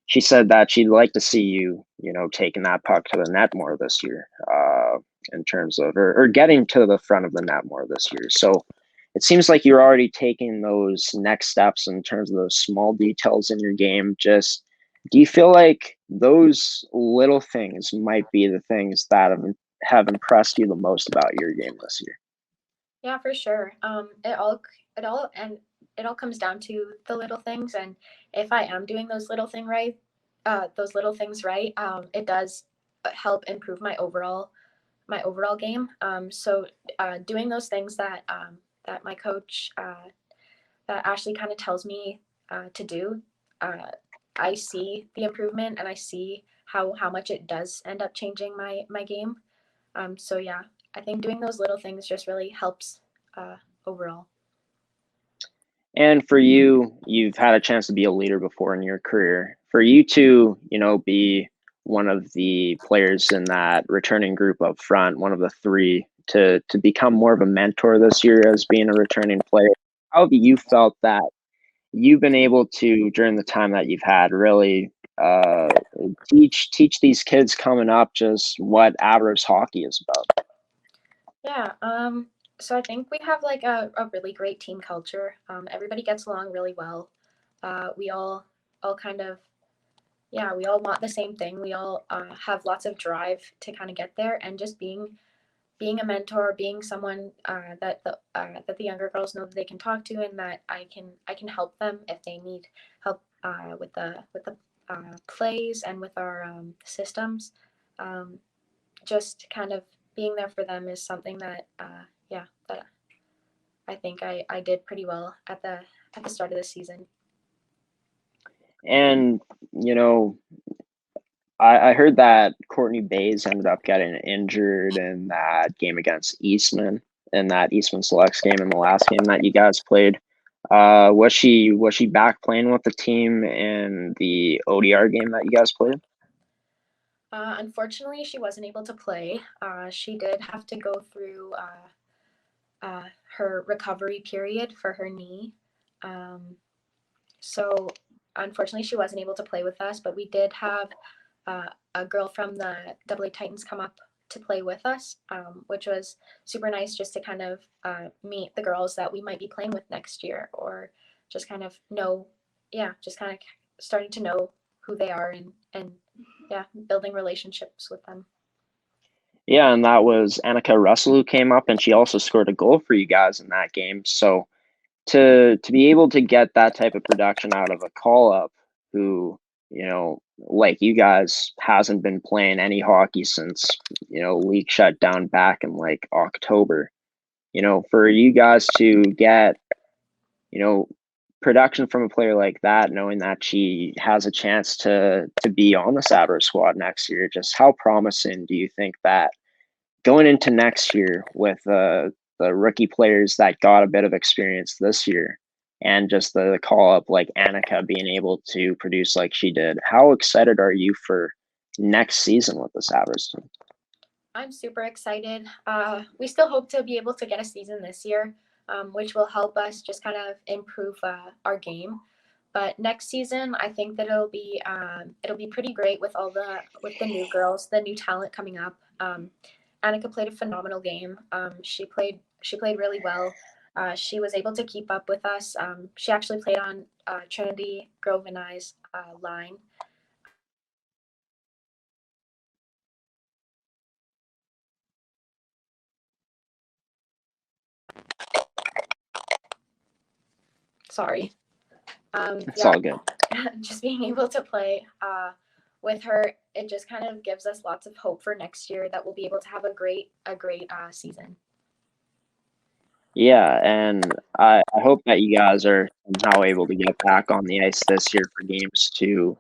she said that she'd like to see you, taking that puck to the net more this year, in terms of, or getting to the front of the net more this year. So it seems like you're already taking those next steps in terms of those small details in your game. Just, do you feel like those little things might be the things that have impressed you the most about your game this year? Yeah, for sure. It all comes down to the little things, and if I am doing those little things right, it does help improve my overall game. So doing those things that my coach, that Ashley kind of tells me to do, I see the improvement, and I see how much it does end up changing my game. So yeah, I think doing those little things just really helps overall. And for you, you've had a chance to be a leader before in your career. For you to, be one of the players in that returning group up front, one of the 3, to become more of a mentor this year as being a returning player, how have you felt that you've been able to, during the time that you've had, really teach these kids coming up just what Avros hockey is about? Yeah. So I think we have like a really great team culture. Everybody gets along really well. We all kind of, we all want the same thing. We all have lots of drive to kind of get there, and just being a mentor, being someone that the younger girls know that they can talk to, and that I can help them if they need help with the plays and with our systems. Just kind of being there for them is something that that I think I did pretty well at the start of the season. And I heard that Courtney Bays ended up getting injured in that game against Eastman, in that Eastman Selects game, in the last game that you guys played. Was she back playing with the team in the ODR game that you guys played? Unfortunately, she wasn't able to play. She did have to go through her recovery period for her knee. So unfortunately, she wasn't able to play with us, but we did have a girl from the AA Titans come up to play with us, which was super nice just to kind of meet the girls that we might be playing with next year, or just kind of know, just kind of starting to know who they are and building relationships with them. Yeah, and that was Annika Russell who came up, and she also scored a goal for you guys in that game. So to be able to get that type of production out of a call up who, like you guys, hasn't been playing any hockey since, league shut down back in like October. For you guys to get, production from a player like that, knowing that she has a chance to be on the Avros squad next year, just how promising do you think that going into next year with the rookie players that got a bit of experience this year and just the call up like Annika being able to produce like she did, how excited are you for next season with the Avros team? I'm super excited. We still hope to be able to get a season this year, which will help us just kind of improve our game. But next season, I think that it'll be pretty great with with the new girls, the new talent coming up. Annika played a phenomenal game. She played really well. She was able to keep up with us. She actually played on Trinity Grove and I's line. Sorry. It's all good. Just being able to play with her, it just kind of gives us lots of hope for next year that we'll be able to have a great season. Yeah, and I hope that you guys are somehow able to get back on the ice this year for games to,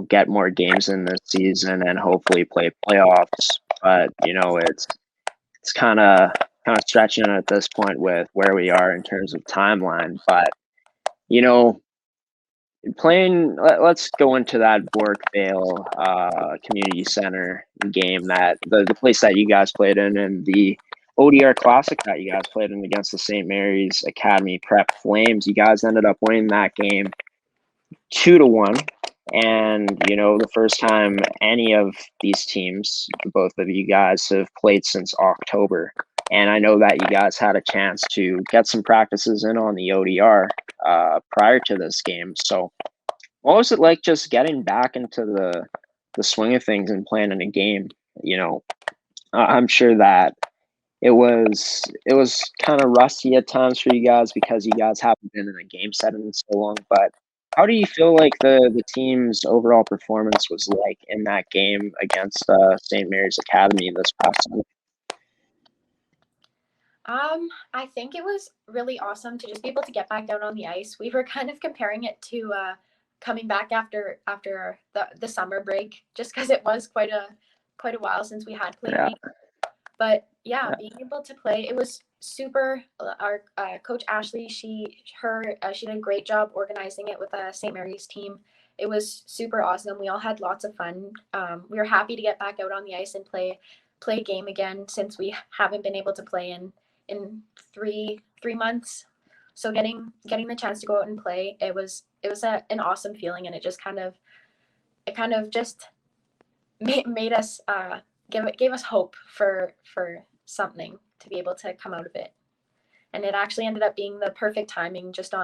get more games in this season and hopefully play playoffs. But, it's kind of stretching at this point with where we are in terms of timeline. But, let's go into that Borkvale Community Center game, that the place that you guys played in, and the ODR Classic that you guys played in against the St. Mary's Academy Prep Flames. You guys ended up winning that game 2-1. And, the first time any of these teams, both of you guys, have played since October. And I know that you guys had a chance to get some practices in on the ODR prior to this game. So what was it like just getting back into the swing of things and playing in a game? I'm sure that it was kind of rusty at times for you guys because you guys haven't been in a game setting in so long. But how do you feel like the team's overall performance was like in that game against St. Mary's Academy this past Sunday? I think it was really awesome to just be able to get back down on the ice. We were kind of comparing it to coming back after the summer break, just because it was quite a while since we had played. Yeah. But being able to play, it was super. Our coach Ashley, she did a great job organizing it with the St. Mary's team. It was super awesome. We all had lots of fun. We were happy to get back out on the ice and play a game again, since we haven't been able to play in 3 months. So getting the chance to go out and play, it was an awesome feeling, and it just kind of just made us gave us hope for something to be able to come out of it. And it actually ended up being the perfect timing just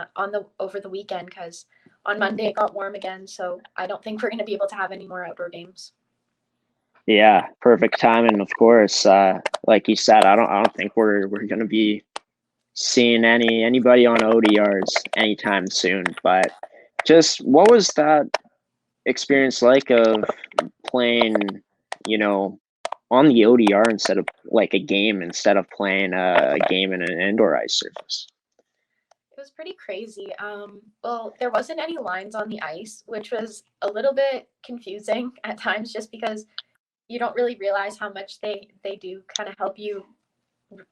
over the weekend, because on Monday it got warm again, so I don't think we're going to be able to have any more outdoor games. Yeah, perfect timing, of course. Like you said, I don't think we're going to be seeing anybody on ODRs anytime soon. But just what was that experience like of playing, on the ODR instead of like a game, instead of playing a game in an indoor ice surface? It was pretty crazy. Well, there wasn't any lines on the ice, which was a little bit confusing at times, just because you don't really realize how much they do kind of help you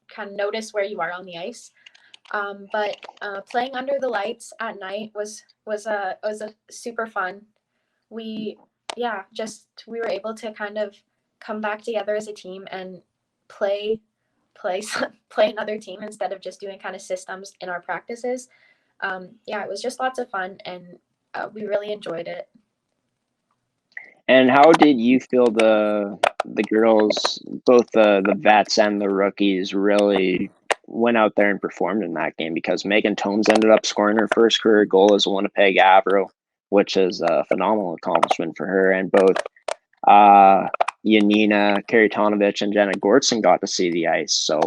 kind of notice where you are on the ice. But playing under the lights at night was a super fun. We we were able to kind of come back together as a team and play play another team instead of just doing kind of systems in our practices. It was just lots of fun, and we really enjoyed it. And how did you feel the girls, both the vets and the rookies, really went out there and performed in that game? Because Megan Tomes ended up scoring her first career goal as a Winnipeg Avro, which is a phenomenal accomplishment for her. And both Yanina Karitonovich and Jenna Gortson got to see the ice. So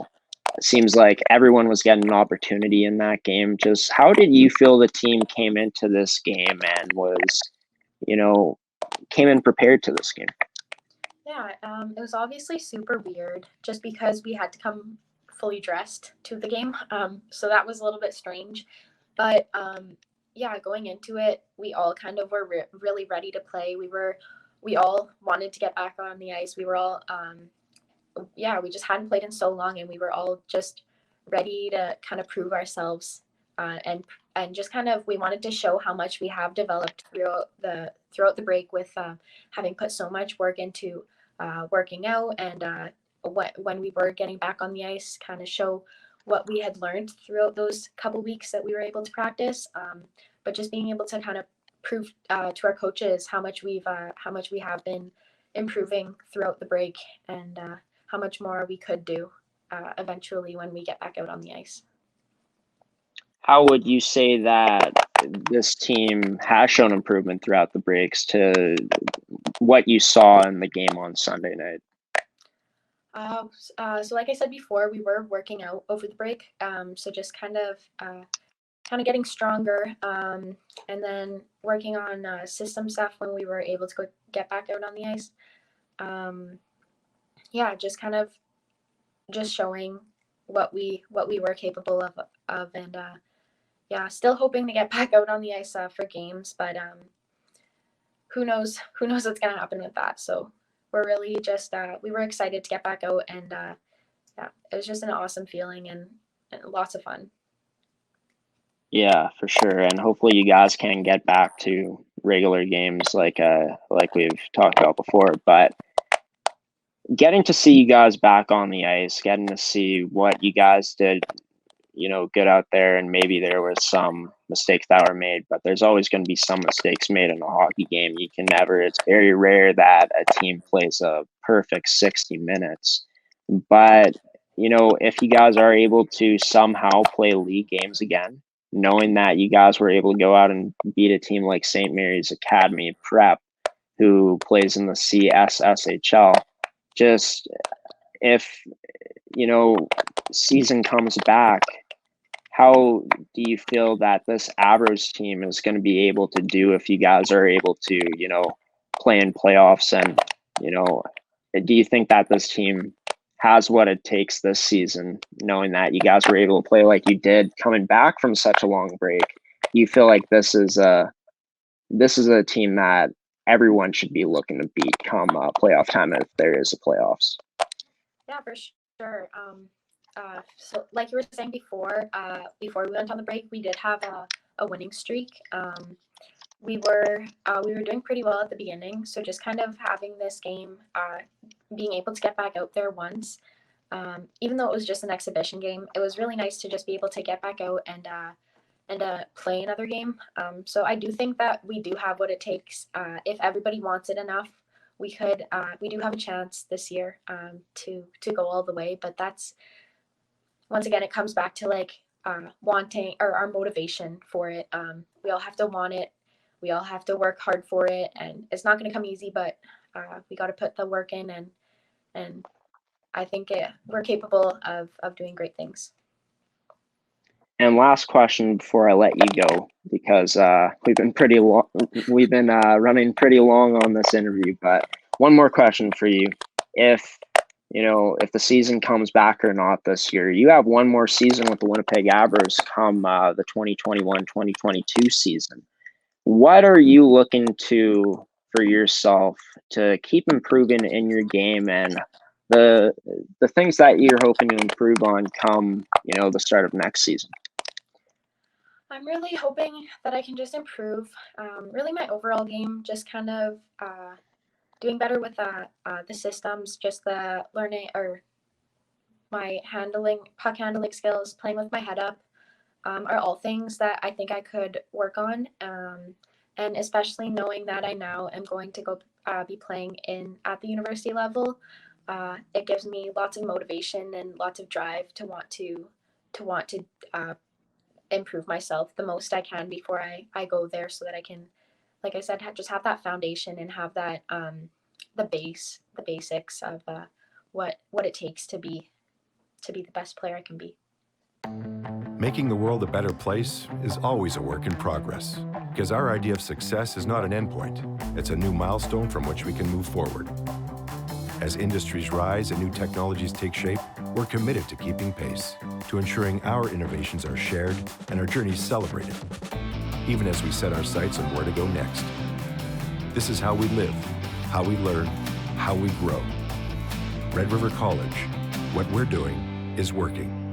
it seems like everyone was getting an opportunity in that game. Just how did you feel the team came into this game and was, came in prepared to this game? Yeah, it was obviously super weird just because we had to come fully dressed to the game. So that was a little bit strange. But going into it, we all kind of were really ready to play. We all wanted to get back on the ice. We were all, we just hadn't played in so long, and we were all just ready to kind of prove ourselves, and just kind of, we wanted to show how much we have developed throughout the break with having put so much work into working out, and when we were getting back on the ice, kind of show what we had learned throughout those couple weeks that we were able to practice. But just being able to kind of prove to our coaches how much we have been improving throughout the break, and how much more we could do eventually when we get back out on the ice. How would you say that this team has shown improvement throughout the breaks to what you saw in the game on Sunday night? So like I said before, we were working out over the break. So just kind of getting stronger, and then working on system stuff when we were able to get back out on the ice. Just kind of just showing what we were capable of, and still hoping to get back out on the ice for games, but who knows what's gonna happen with that. So we're really just we were excited to get back out, and it was just an awesome feeling, and lots of fun. Yeah, for sure. And hopefully you guys can get back to regular games like we've talked about before. But getting to see you guys back on the ice, getting to see what you guys did, good out there, and maybe there was some mistakes that were made, but there's always going to be some mistakes made in a hockey game. It's very rare that a team plays a perfect 60 minutes. But, if you guys are able to somehow play league games again, knowing that you guys were able to go out and beat a team like St. Mary's Academy Prep, who plays in the CSSHL, just if, season comes back, how do you feel that this Avros team is going to be able to do if you guys are able to, play in playoffs? And, do you think that this team has what it takes this season, knowing that you guys were able to play like you did coming back from such a long break? Do you feel like this is a team that everyone should be looking to beat come playoff time if there is a playoffs? Yeah, for sure. So like you were saying before we went on the break, we did have a winning streak. We were doing pretty well at the beginning, so just kind of having this game, being able to get back out there once, even though it was just an exhibition game, it was really nice to just be able to get back out and play another game. So I do think that we do have what it takes. If everybody wants it enough, we do have a chance this year to go all the way. But that's, once again, it comes back to wanting, or our motivation for it. We all have to want it. We all have to work hard for it, and it's not going to come easy, but we got to put the work in, and I think we're capable of doing great things. And last question before I let you go, because we've been running pretty long on this interview, but one more question for you. If the season comes back or not this year, you have one more season with the Winnipeg Avros come the 2021-2022 season. What are you looking to for yourself to keep improving in your game, and the things that you're hoping to improve on come, the start of next season? I'm really hoping that I can just improve really my overall game, just kind of doing better with the systems, just the learning or my puck handling skills, playing with my head up are all things that I think I could work on. And especially knowing that I now am going to go be playing at the university level, it gives me lots of motivation and lots of drive to want to improve myself the most I can before I go there, so that I can, like I said, just have that foundation and have that the basics of what it takes to be the best player I can be. Making the world a better place is always a work in progress, because our idea of success is not an endpoint. It's a new milestone from which we can move forward. As industries rise and new technologies take shape, we're committed to keeping pace, to ensuring our innovations are shared and our journeys celebrated, even as we set our sights on where to go next. This is how we live, how we learn, how we grow. Red River College, what we're doing is working.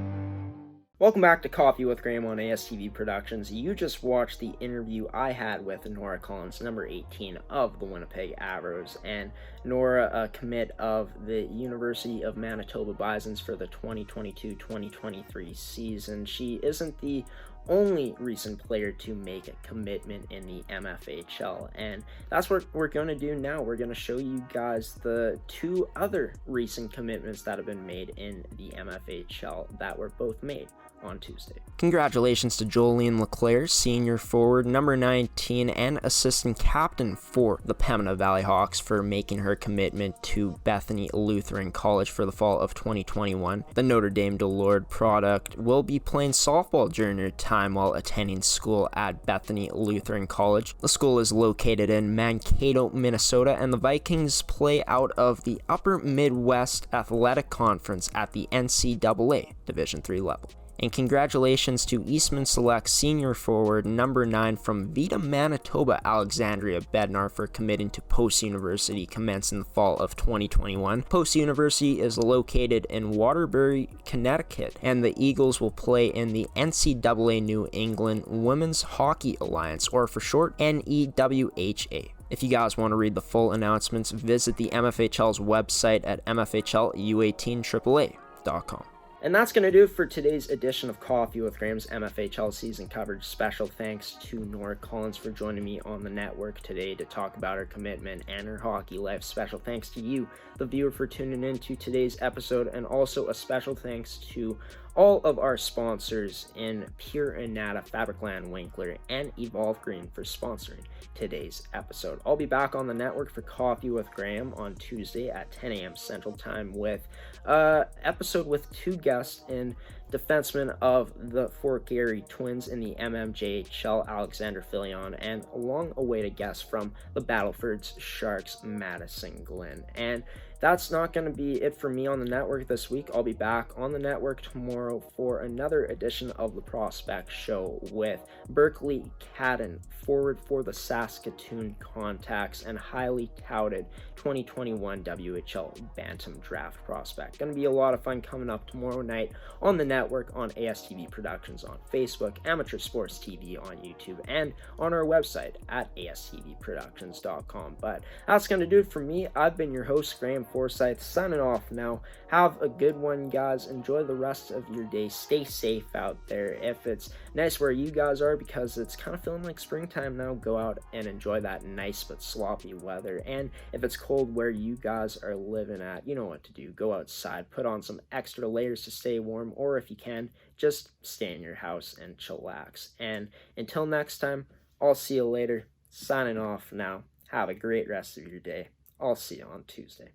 Welcome back to Coffee with Graeme on ASTV Productions. You just watched the interview I had with Norah Collins, number 18 of the Winnipeg Avros, and Norah, a commit of the University of Manitoba Bisons for the 2022-2023 season. She isn't the only recent player to make a commitment in the MFHL, and that's what we're going to do now. We're going to show you guys the two other recent commitments that have been made in the MFHL that were both made on Tuesday. Congratulations to Jolene LeClaire, senior forward, number 19, and assistant captain for the Pembina Valley Hawks, for making her commitment to Bethany Lutheran College for the fall of 2021. The Notre Dame Delord product will be playing softball during her time while attending school at Bethany Lutheran College. The school is located in Mankato, Minnesota, and the Vikings play out of the Upper Midwest Athletic Conference at the NCAA Division III level. And congratulations to Eastman Select senior forward number 9 from Vida, Manitoba, Alexandria Bednar, for committing to Post University commencing the fall of 2021. Post University is located in Waterbury, Connecticut, and the Eagles will play in the NCAA New England Women's Hockey Alliance, or for short, NEWHA. If you guys want to read the full announcements, visit the MFHL's website at mfhlu18AAA.com. And that's going to do it for today's edition of Coffee with Graeme's MFHL Season Coverage. Special thanks to Norah Collins for joining me on the network today to talk about her commitment and her hockey life. Special thanks to you, the viewer, for tuning in to today's episode, and also a special thanks to all of our sponsors in Pure Innata, Fabricland Winkler, and Evolve Green for sponsoring today's episode. I'll be back on the network for Coffee with Graeme on Tuesday at 10 a.m. Central Time with an episode with two guests in defenseman of the Fort Garry Twins in the MMJHL, Alexander Filion, and a long-awaited guest from the Battlefords Sharks, Madison Glenn. And that's not going to be it for me on the network this week. I'll be back on the network tomorrow for another edition of the Prospect Show with Berkeley Cadden, forward for the Saskatoon Contacts and highly touted 2021 WHL Bantam Draft prospect. Going to be a lot of fun coming up tomorrow night on the network, on ASTV Productions on Facebook, Amateur Sports TV on YouTube, and on our website at astvproductions.com. But that's going to do it for me. I've been your host, Graeme Forsyth, signing off now. Have a good one, guys. Enjoy the rest of your day. Stay safe out there. If it's nice where you guys are, because it's kind of feeling like springtime now, go out and enjoy that nice but sloppy weather. And if it's cold where you guys are living at, you know what to do. Go outside, put on some extra layers to stay warm, or if you can, just stay in your house and chillax. And until next time, I'll see you later. Signing off now. Have a great rest of your day. I'll see you on Tuesday.